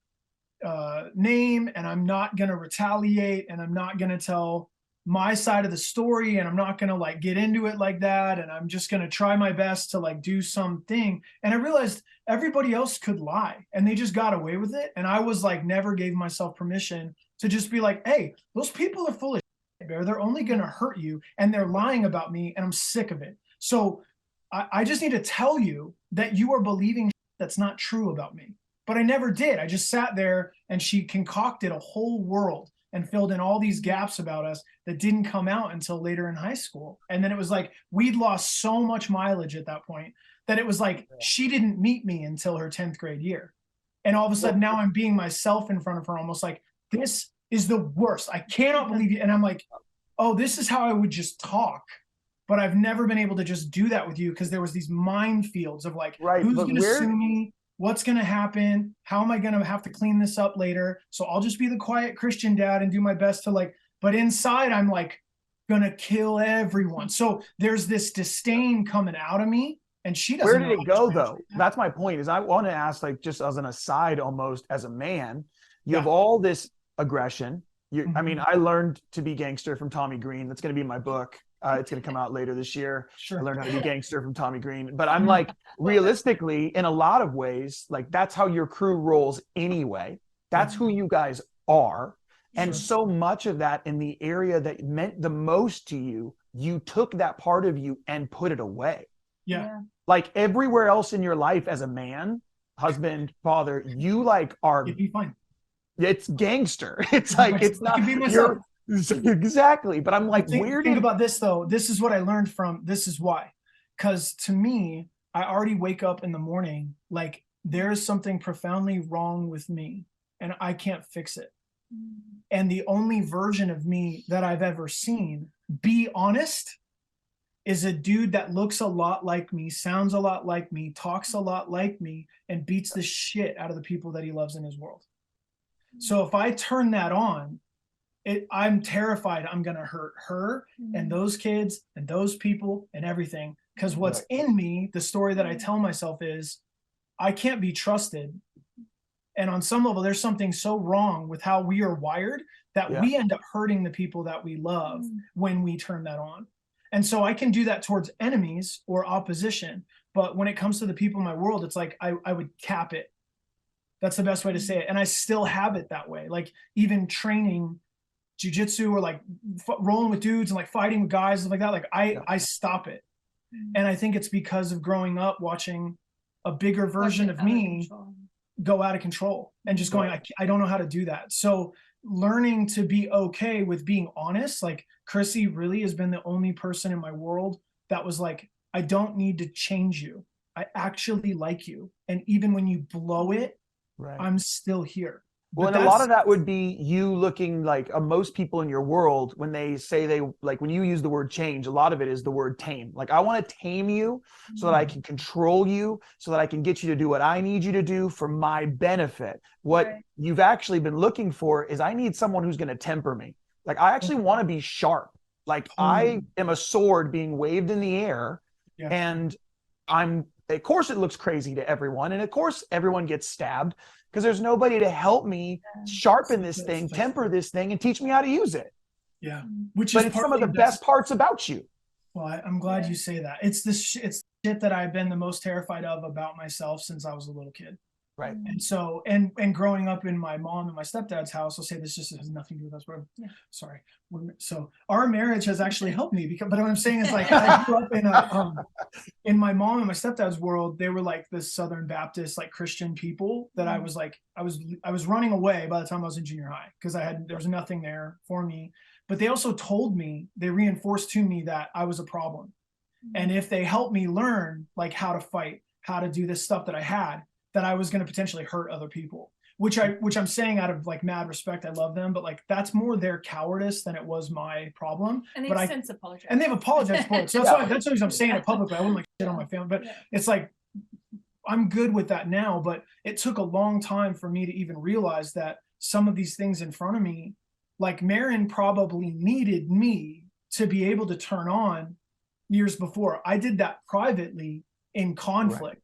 name, and I'm not going to retaliate, and I'm not going to tell my side of the story, and I'm not going to like get into it like that, and I'm just going to try my best to like do something. And I realized everybody else could lie and they just got away with it, and I was like, never gave myself permission to just be like, hey, those people are full of shit, Bear. They're only going to hurt you, and they're lying about me, and I'm sick of it. So I just need to tell you that you are believing that's not true about me. But I never did. I just sat there, and she concocted a whole world and filled in all these gaps about us that didn't come out until later in high school. And then it was like, we'd lost so much mileage at that point that it was like, she didn't meet me until her 10th grade year. And all of a sudden now I'm being myself in front of her, almost like, this is the worst. I cannot believe you. And I'm like, oh, this is how I would just talk. But I've never been able to just do that with you, because there was these minefields of like, who's going to sue me? What's going to happen? How am I going to have to clean this up later? So I'll just be the quiet Christian dad and do my best to like, but inside I'm like going to kill everyone. So there's this disdain coming out of me, and she doesn't. Where did it go though? That's my point, is I want to ask, like, just as an aside, almost as a man, you have all this aggression. I mean, I learned to be gangster from Tommy Green. That's going to be in my book. It's going to come out later this year. Sure. I learned how to be gangster from Tommy Green. But I'm like, realistically, in a lot of ways, like, that's how your crew rolls anyway. That's who you guys are. And so much of that in the area that meant the most to you, you took that part of you and put it away. Yeah. Like everywhere else in your life as a man, husband, father, you like are, You'd be fine. it's gangster. It's like, it's not, you're, exactly. But I'm like, think about this though. This is what I learned from, this is why. Because to me, I already wake up in the morning like there is something profoundly wrong with me and I can't fix it. And the only version of me that I've ever seen, be honest, is a dude that looks a lot like me, sounds a lot like me, talks a lot like me, and beats the shit out of the people that he loves in his world. So if I turn that on, I'm terrified I'm going to hurt her and those kids and those people and everything. Because what's in me, the story that I tell myself is, I can't be trusted. And on some level, there's something so wrong with how we are wired that we end up hurting the people that we love when we turn that on. And so I can do that towards enemies or opposition. But when it comes to the people in my world, it's like I would cap it. That's the best way to say it. And I still have it that way. Like even training jiu-jitsu or like rolling with dudes and like fighting with guys, stuff like that. Like I stop it. And I think it's because of growing up watching a bigger version of me go out of control and just going, I don't know how to do that. So learning to be okay with being honest, like Krissi really has been the only person in my world that was like, I don't need to change you. I actually like you. And even when you blow it, I'm still here. Well, and a lot of that would be you looking like most people in your world, when they say they, like when you use the word change, a lot of it is the word tame. Like, I want to tame you so that I can control you, so that I can get you to do what I need you to do for my benefit. What you've actually been looking for is, I need someone who's going to temper me. Like, I actually want to be sharp. Like, I am a sword being waved in the air, and of course it looks crazy to everyone. And of course everyone gets stabbed, because there's nobody to help me sharpen this thing, temper this thing, and teach me how to use it. Yeah. But it's some of the best parts about you. Well, I'm glad you say that. It's shit that I've been the most terrified of about myself since I was a little kid. Right. And so, and growing up in my mom and my stepdad's house, I'll say this just has nothing to do with us, but sorry. So our marriage has actually helped me because, but what I'm saying is like, I grew up in in my mom and my stepdad's world, they were like the Southern Baptist, like Christian people that I was like, I was running away by the time I was in junior high because there was nothing there for me. But they also told me, they reinforced to me that I was a problem. And if they helped me learn like how to fight, how to do this stuff that I had, that I was going to potentially hurt other people, which I'm saying out of like mad respect. I love them, but like that's more their cowardice than it was my problem. And but they've since apologized. And they've apologized for it. So that's the reason I'm saying it publicly. I wouldn't like shit on my family, but it's like I'm good with that now. But it took a long time for me to even realize that some of these things in front of me, like Marin probably needed me to be able to turn on years before. I did that privately in conflict.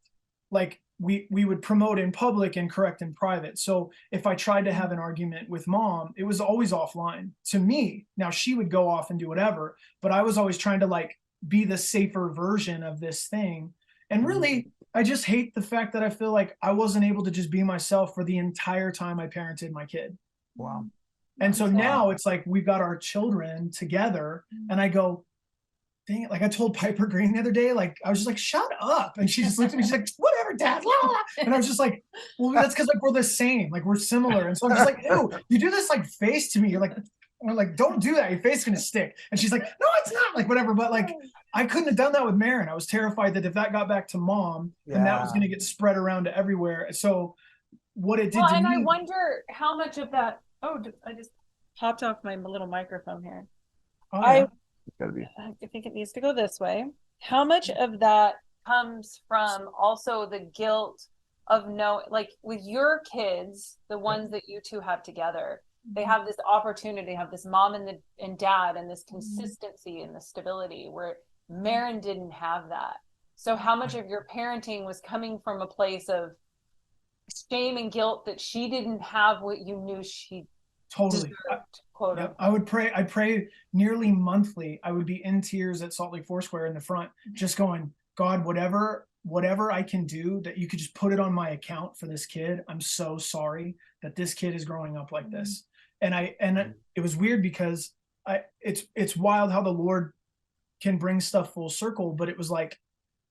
Like we would promote in public and correct in private. So if I tried to have an argument with mom, it was always offline to me. Now she would go off and do whatever, but I was always trying to like be the safer version of this thing. And really, I just hate the fact that I feel like I wasn't able to just be myself for the entire time I parented my kid. Wow. And so now it's like we've got our children together and I go, dang it. Like I told Piper Green the other day, like I was just like, shut up. And she just looked at me, she's like, whatever, dad. La, la. And I was just like, well, that's because like we're the same, like we're similar. And so I'm just like, ew, you do this like face to me. You're like, don't do that. Your face is gonna stick. And she's like, no, it's not, like whatever. But like I couldn't have done that with Marin. I was terrified that if that got back to mom, then that was gonna get spread around to everywhere. So what it did to and me. I wonder how much of that. Oh, I just popped off my little microphone here. Oh, yeah. I think it needs to go this way. How much of that comes from also the guilt of like with your kids, the ones that you two have together, they have this opportunity, have this mom and dad and this consistency and the stability where Marin didn't have that. So how much of your parenting was coming from a place of shame and guilt that she didn't have what you knew she Totally. Deserved, I'd pray nearly monthly. I would be in tears at Salt Lake Foursquare in the front, just going, God, whatever I can do that you could just put it on my account for this kid. I'm so sorry that this kid is growing up like this. And it was weird because it's wild how the Lord can bring stuff full circle, but it was like,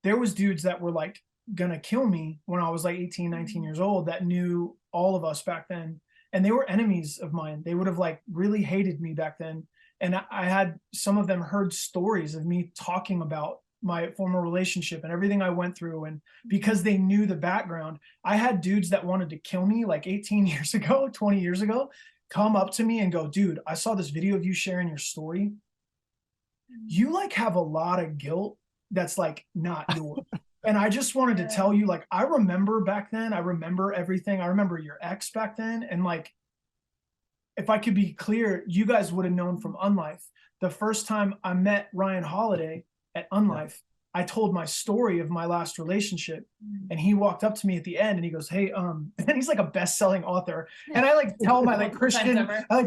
there was dudes that were like gonna kill me when I was like 18, 19 years old that knew all of us back then. And they were enemies of mine. They would have like really hated me back then. And I had some of them heard stories of me talking about my former relationship and everything I went through. And because they knew the background, I had dudes that wanted to kill me like 18 years ago, 20 years ago, come up to me and go, dude, I saw this video of you sharing your story. You like have a lot of guilt that's like not yours. And I just wanted to tell you, like, I remember back then, I remember everything. I remember your ex back then. And like, if I could be clear, you guys would have known from Unlife. The first time I met Ryan Holiday at Unlife, I told my story of my last relationship. And he walked up to me at the end and he goes, hey, and he's like a best-selling author. And I like tell my like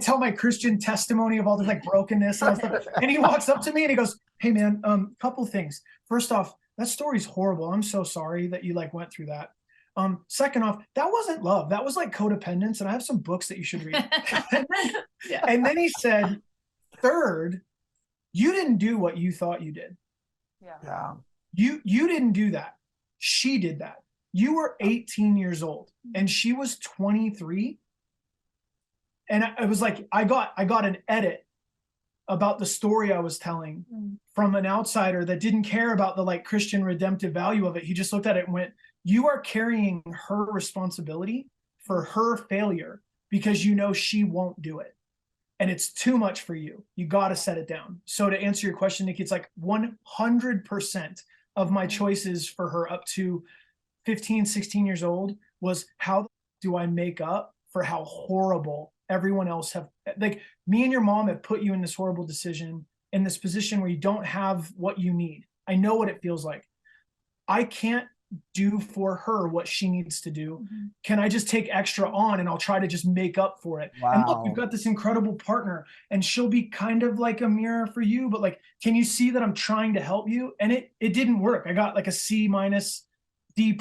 tell my Christian testimony of all this like brokenness and all stuff. And he walks up to me and he goes, hey man, couple things. First off, that story's horrible. I'm so sorry that you like went through that. Second off, that wasn't love. That was like codependence. And I have some books that you should read. And then he said, third, you didn't do what you thought you did. Yeah. You didn't do that. She did that. You were 18 years old and she was 23. And it was like, I got an edit about the story I was telling from an outsider that didn't care about the like Christian redemptive value of it. He just looked at it and went, you are carrying her responsibility for her failure because you know she won't do it. And it's too much for you. You got to set it down. So to answer your question, Nicci, it's like 100% of my choices for her up to 15, 16 years old was how do I make up for how horrible everyone else have, like me and your mom have put you in this horrible decision, in this position where you don't have what you need. I know what it feels like. I can't do for her what she needs to do. Can I just take extra on and I'll try to just make up for it? Wow. And look, you've got this incredible partner and she'll be kind of like a mirror for you, but like, can you see that I'm trying to help you? And it didn't work. I got like a C- D+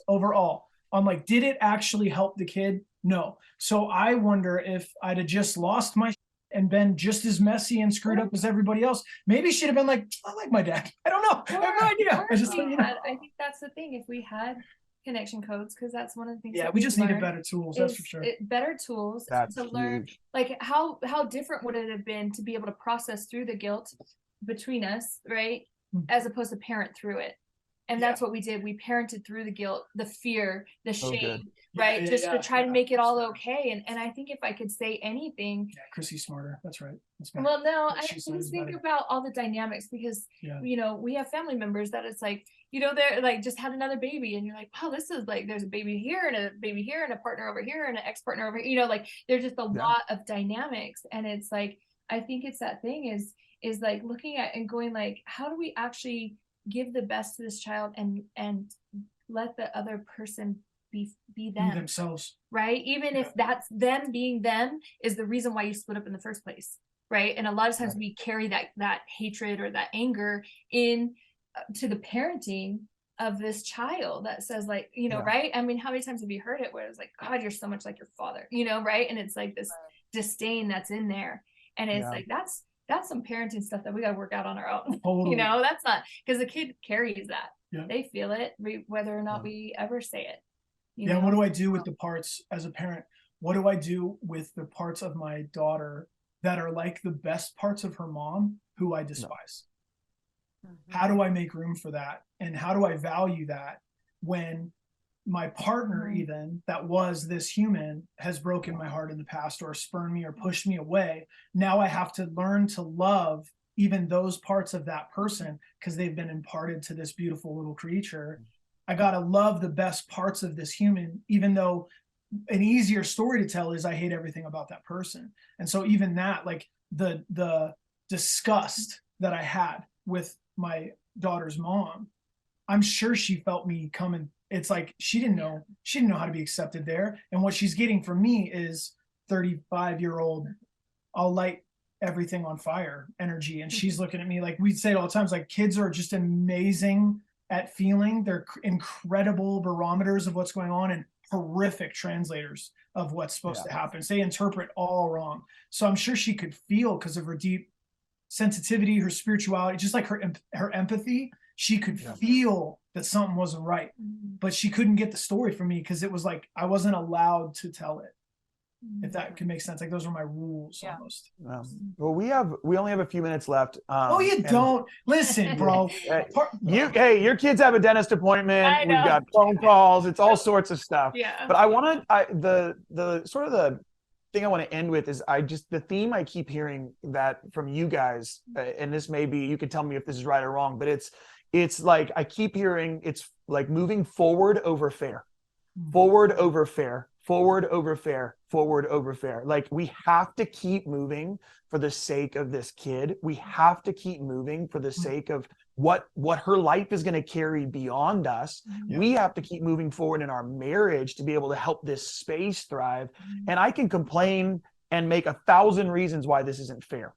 overall. on like, did it actually help the kid? No. So I wonder if I'd have just lost my and been just as messy and screwed up as everybody else. Maybe she'd have been like, I like my dad. I don't know. I have no idea. I just, I think that's the thing. If we had connection codes, because that's one of the things. Yeah, that we just needed learned better tools. That's for sure. Better tools That's to learn. huge. Like how different would it have been to be able to process through the guilt between us, right? As opposed to parent through it. And that's what we did. We parented through the guilt, the fear, the shame, right? Just to try to make it all okay. And I think if I could say anything. Yeah, Chrissy's smarter. That's right. That's well, no, I just think about all the dynamics because, you know, we have family members that it's like, you know, they're like just had another baby and you're like, wow, this is like, there's a baby here and a baby here and a partner over here and an ex-partner over here, you know, like there's just a lot of dynamics. And it's like, I think it's that thing is like looking at and going like, how do we actually give the best to this child and let the other person be them, themselves, right? Even if that's them being them is the reason why you split up in the first place, right? And a lot of times we carry that hatred or that anger in to the parenting of this child that says like, you know, right? I mean, how many times have you heard it where it's like, God, you're so much like your father, you know, right? And it's like this disdain that's in there, and it's like that's some parenting stuff that we got to work out on our own. Totally. You know, that's not because the kid carries that. Yeah. They feel it, whether or not we ever say it. You know? What do I do with the parts as a parent? What do I do with the parts of my daughter that are like the best parts of her mom, who I despise? How do I make room for that? And how do I value that when my partner, even that was this human, has broken my heart in the past or spurned me or pushed me away? Now I have to learn to love even those parts of that person because they've been imparted to this beautiful little creature. I got to love the best parts of this human, even though an easier story to tell is I hate everything about that person. And so even that, like the disgust that I had with my daughter's mom, I'm sure she felt me coming. It's like she didn't know how to be accepted there. And what she's getting from me is 35-year-old, I'll light everything on fire energy. And she's looking at me like we say it all the time. It's like kids are just amazing at feeling. They're incredible barometers of what's going on and horrific translators of what's supposed to happen. So they interpret all wrong. So I'm sure she could feel, because of her deep sensitivity, her spirituality, just like her empathy, she could feel that something wasn't right, but she couldn't get the story from me because it was like I wasn't allowed to tell it. If that could make sense, like those are my rules almost. Well, we only have a few minutes left. Oh, you don't listen, bro. Your kids have a dentist appointment. We've got phone calls. It's all sorts of stuff. Yeah. But the sort of the thing I want to end with is the theme I keep hearing that from you guys, and this may be, you can tell me if this is right or wrong, but it's like I keep hearing it's like moving forward over fair, forward over fair, forward over fair, forward over fair. Like we have to keep moving for the sake of this kid. We have to keep moving for the sake of what her life is going to carry beyond us. We have to keep moving forward in our marriage to be able to help this space thrive. And I can complain and make 1,000 reasons why this isn't fair.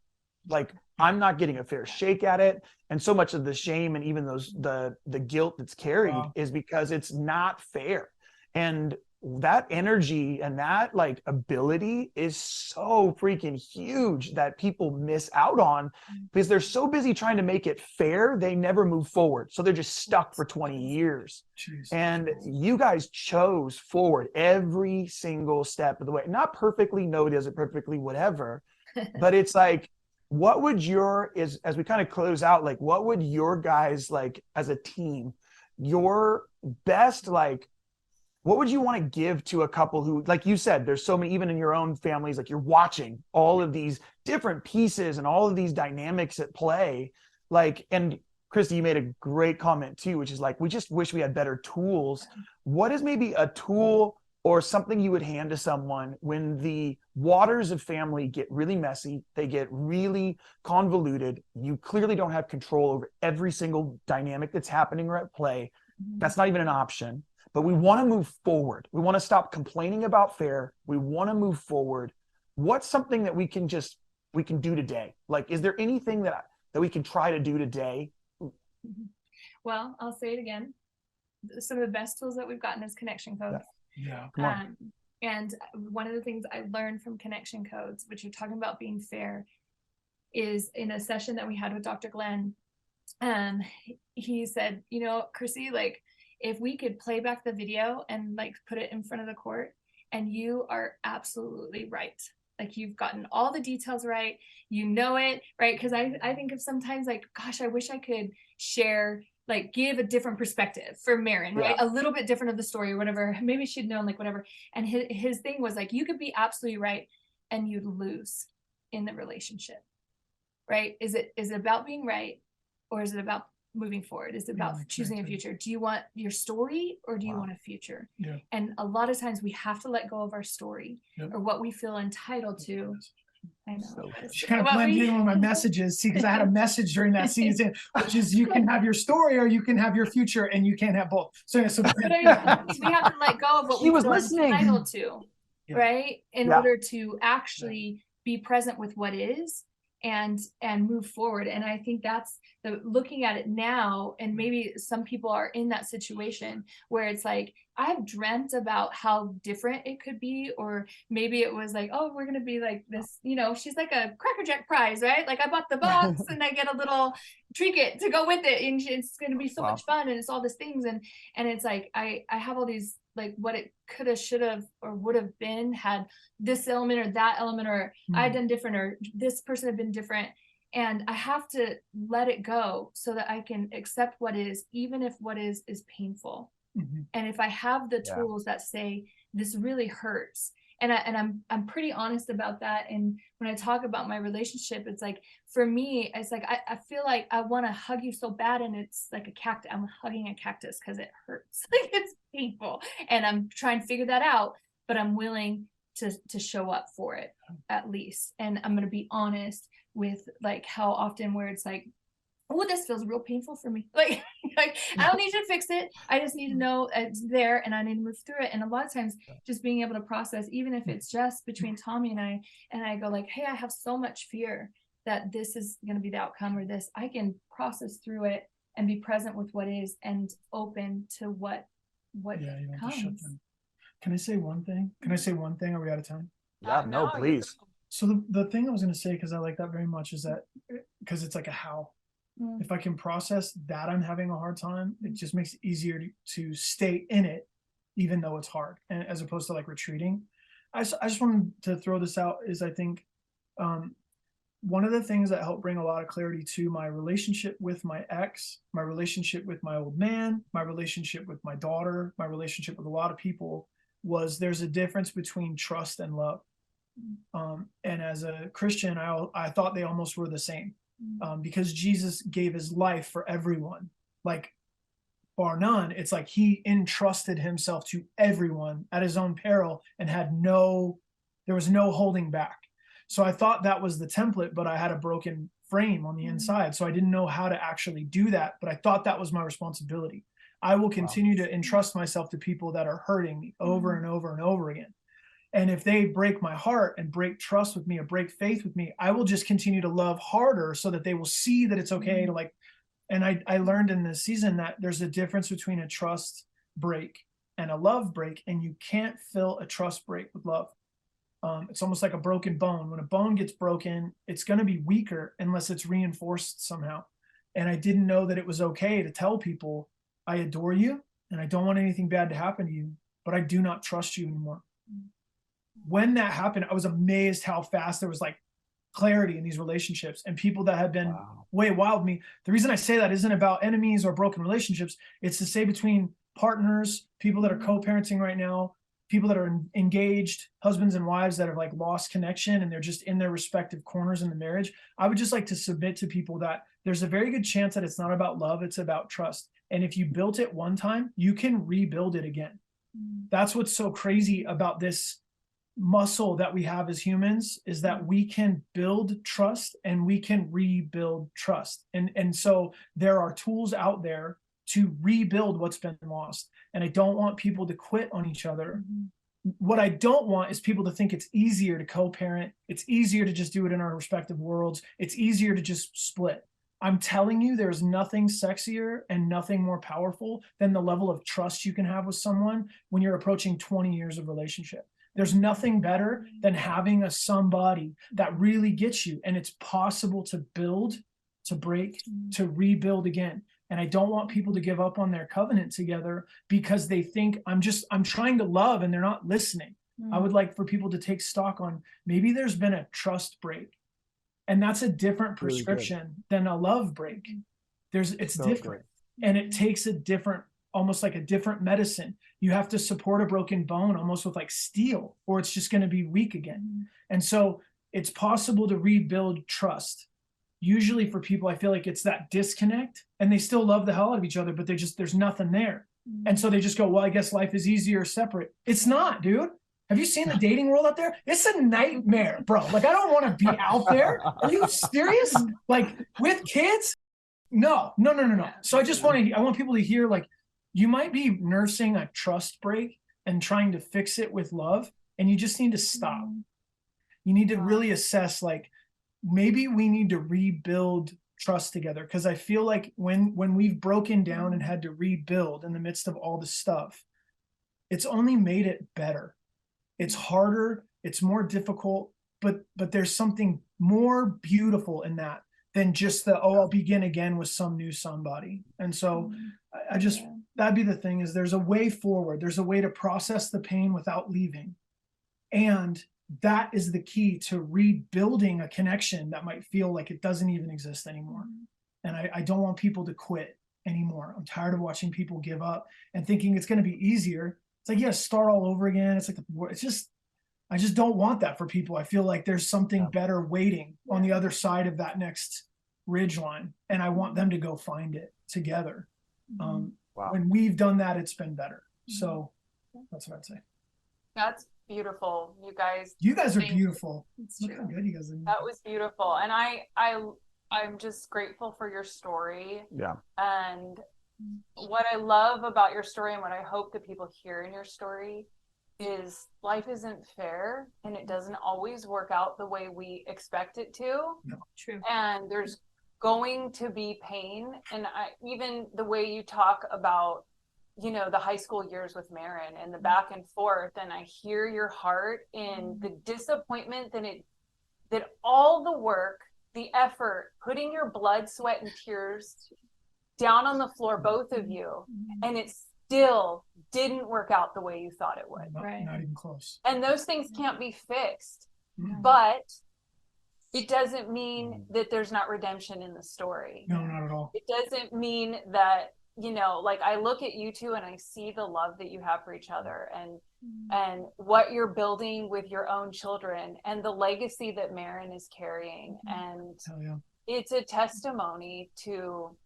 Like I'm not getting a fair shake at it. And so much of the shame and even the guilt that's carried is because it's not fair. And that energy and that like ability is so freaking huge that people miss out on because they're so busy trying to make it fair, they never move forward. So they're just stuck for 20 years. Jeez. And you guys chose forward every single step of the way. Not perfectly, no, does it perfectly, whatever. But it's like, what would as we kind of close out, like what would your guys like as a team, your best like, what would you want to give to a couple who, like you said, there's so many, even in your own families, like you're watching all of these different pieces and all of these dynamics at play. Like, and Kristy, you made a great comment too, which is like, we just wish we had better tools. What is maybe a tool or something you would hand to someone when the waters of family get really messy, they get really convoluted, you clearly don't have control over every single dynamic that's happening or at play. That's not even an option. But we want to move forward. We want to stop complaining about fair. We want to move forward. What's something that we can do today? Like, is there anything that we can try to do today? Well, I'll say it again. some of the best tools that we've gotten is connection codes. Yeah, come on. And one of the things I learned from connection codes, which you're talking about being fair, is in a session that we had with Dr. Glenn. He said, you know, Krissi, like, if we could play back the video and like put it in front of the court, and you are absolutely right. Like, you've gotten all the details right, you know it, right? Because I think of sometimes like, gosh, I wish I could share, like, give a different perspective for Marin, right? A little bit different of the story or whatever. Maybe she'd known, like, whatever. And his thing was like, you could be absolutely right and you'd lose in the relationship, right? Is it about being right, or is it about moving forward? Is it about choosing a future? Do you want your story, or do you want a future? Yeah. And a lot of times we have to let go of our story or what we feel entitled to. I know. She kind of blended in with my messages. See, because I had a message during that season, which is you can have your story or you can have your future, and you can't have both. So but we have to let go of what we feel entitled to, right? In order to actually be present with what is and move forward. And I think that's the looking at it now, and maybe some people are in that situation where it's like, I've dreamt about how different it could be, or maybe it was like, oh, we're gonna be like this, you know, she's like a Cracker Jack prize, right? Like, I bought the box and I get a little trinket to go with it, and it's gonna be so much fun, and it's all these things, and it's like I have all these, like, what it could have, should have, or would have been had this element or that element, or I had done different, or this person had been different. And I have to let it go so that I can accept what is, even if what is painful. And if I have the tools that say this really hurts, and I'm pretty honest about that. And when I talk about my relationship, it's like, for me, it's like I feel like I want to hug you so bad, and it's like a cactus. I'm hugging a cactus because it hurts. Like, it's painful, and I'm trying to figure that out. But I'm willing to show up for it, at least. And I'm going to be honest with, like, how often where it's like, oh, this feels real painful for me. Like I don't need you to fix it. I just need to know it's there, and I need to move through it. And a lot of times just being able to process, even if it's just between Tommy and I go like, hey, I have so much fear that this is going to be the outcome, or this, I can process through it and be present with what is, and open to what comes. Can I say one thing? Are we out of time? Yeah, no, please. So the thing I was going to say, because I like that very much, is that because it's like a how. If I can process that I'm having a hard time, it just makes it easier to stay in it, even though it's hard, and as opposed to like retreating. I just wanted to throw this out, is I think one of the things that helped bring a lot of clarity to my relationship with my ex, my relationship with my old man, my relationship with my daughter, my relationship with a lot of people, was there's a difference between trust and love. And as a Christian, I thought they almost were the same, because Jesus gave his life for everyone, like, bar none. It's like he entrusted himself to everyone at his own peril, and there was no holding back. So I thought that was the template, but I had a broken frame on the inside. So I didn't know how to actually do that, but I thought that was my responsibility. I will continue to entrust myself to people that are hurting me over and over and over again. And if they break my heart and break trust with me or break faith with me, I will just continue to love harder, so that they will see that it's okay to, like, and I learned in this season that there's a difference between a trust break and a love break, and you can't fill a trust break with love. It's almost like a broken bone. When a bone gets broken, it's going to be weaker unless it's reinforced somehow. And I didn't know that it was okay to tell people, I adore you and I don't want anything bad to happen to you, but I do not trust you anymore. When that happened, I was amazed how fast there was like clarity in these relationships, and people that had been way wild with me. The reason I say that isn't about enemies or broken relationships. It's to say between partners, people that are co-parenting right now, people that are engaged, husbands and wives that have like lost connection and they're just in their respective corners in the marriage. I would just like to submit to people that there's a very good chance that it's not about love, it's about trust. And if you built it one time, you can rebuild it again. That's what's so crazy about this muscle that we have as humans, is that we can build trust and we can rebuild trust. And so there are tools out there to rebuild what's been lost. And I don't want people to quit on each other. What I don't want is people to think it's easier to co-parent. It's easier to just do it in our respective worlds. It's easier to just split. I'm telling you, there's nothing sexier and nothing more powerful than the level of trust you can have with someone when you're approaching 20 years of relationship. There's nothing better than having somebody that really gets you, and it's possible to build, to break, to rebuild again. And I don't want people to give up on their covenant together because they think I'm trying to love and they're not listening. I would like for people to take stock on maybe there's been a trust break, and that's a different prescription than a love break. It's So different, and it takes a different, almost like a different medicine. You have to support a broken bone almost with like steel, or it's just going to be weak again. And so it's possible to rebuild trust. Usually for people, I feel like it's that disconnect, and they still love the hell out of each other, but there's nothing there. And so they just go, well, I guess life is easier separate. It's not, dude. Have you seen the dating world out there? It's a nightmare, bro. Like, I don't want to be out there. Are you serious? Like, with kids? No. So I want people to hear, like, you might be nursing a trust break and trying to fix it with love, and you just need to stop. You need to really assess, like, maybe we need to rebuild trust together. Because I feel like when we've broken down and had to rebuild in the midst of all this stuff, it's only made it better. It's harder, it's more difficult, but there's something more beautiful in that than just I'll begin again with some new somebody. And so I just, that'd be the thing, is there's a way forward. There's a way to process the pain without leaving. And that is the key to rebuilding a connection that might feel like it doesn't even exist anymore. And I don't want people to quit anymore. I'm tired of watching people give up and thinking it's going to be easier. It's like, yeah, start all over again. It's like, I just don't want that for people. I feel like there's something better waiting on the other side of that next ridge line. And I want them to go find it together. When we've done that, it's been better. So that's what I'd say. That's beautiful. You guys are beautiful. Look how good you guys are. That was beautiful. And I'm just grateful for your story. Yeah. And what I love about your story, and what I hope that people hear in your story, is life isn't fair, and it doesn't always work out the way we expect it to. No. True. And there's going to be pain. And even the way you talk about, the high school years with Marin and the back and forth, and I hear your heart in the disappointment that all the work, the effort, putting your blood, sweat, and tears down on the floor, both of you, and it still didn't work out the way you thought it would. Not even close. And those things can't be fixed, but it doesn't mean that there's not redemption in the story. No, not at all. It doesn't mean that, like, I look at you two and I see the love that you have for each other, and what you're building with your own children, and the legacy that Marin is carrying. And it's a testimony to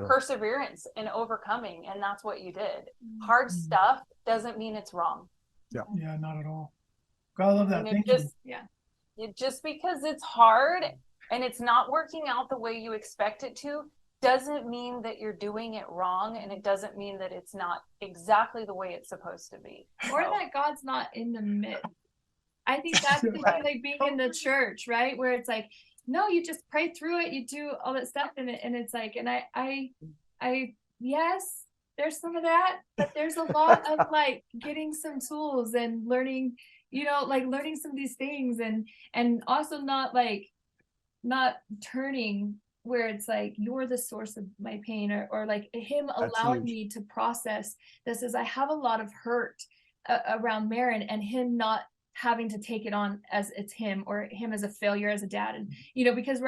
perseverance and overcoming, and that's what you did. Hard stuff doesn't mean it's wrong. Yeah, not at all. God, I love that. Thank you. Just because it's hard and it's not working out the way you expect it to doesn't mean that you're doing it wrong, and it doesn't mean that it's not exactly the way it's supposed to be, or that God's not in the midst. I think that's the thing, like being in the church, right, where it's like, no, you just pray through it, you do all that stuff in it, and it's like, and I yes, there's some of that, but there's a lot of like getting some tools and learning, like learning some of these things, and also not turning where it's like you're the source of my pain, or like him allowing me to process this, as I have a lot of hurt around Marin, and him not having to take it on as it's him, or him as a failure as a dad. And because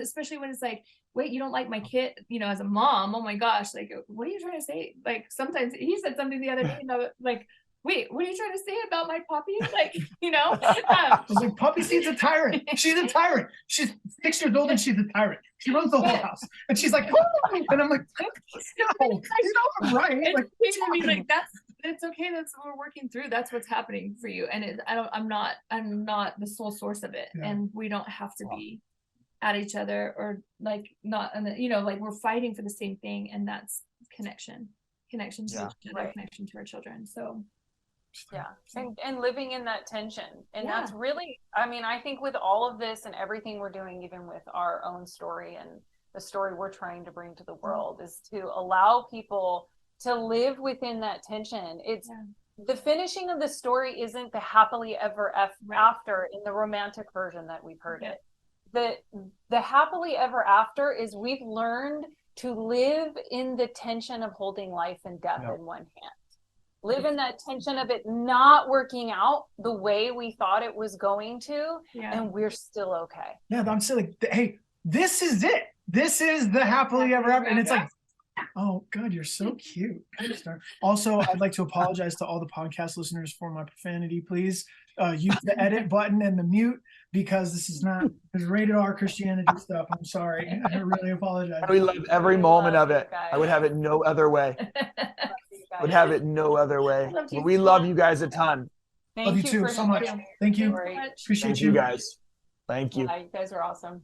especially when it's like, wait, you don't like my kid, as a mom, oh my gosh, like, what are you trying to say? Like, sometimes he said something the other day, and I was like, wait, what are you trying to say about my puppy? Like, I was like, Puppy Seed's a tyrant. She's a tyrant. She's 6 years old and she's a tyrant. She runs the whole house. And she's like, oh! And I'm like, no, I'm right. Like, it's okay. That's what we're working through. That's what's happening for you. And I'm not the sole source of it. Yeah. And we don't have to be at each other, or like not, like we're fighting for the same thing. And that's connection to each other, connection to our children. So and living in that tension, and that's really, I think with all of this and everything we're doing, even with our own story and the story we're trying to bring to the world, is to allow people to live within that tension. It's the finishing of the story isn't the happily ever after in the romantic version that we've heard it. The happily ever after is we've learned to live in the tension of holding life and death in one hand. Live in that tension of it not working out the way we thought it was going to, and we're still okay. Yeah, I'm still like, hey, this is it. This is the happily ever after. And it's like, oh God, you're so cute. Also, I'd like to apologize to all the podcast listeners for my profanity. Please use the edit button and the mute, because this is rated R Christianity stuff. I'm sorry. I really apologize. We love every moment of it. I would have it no other way. Would have it no other way. But we love you guys a ton. Love you too so much. Thank you. Great. Appreciate Thank you guys. Thank you. Yeah, you guys are awesome.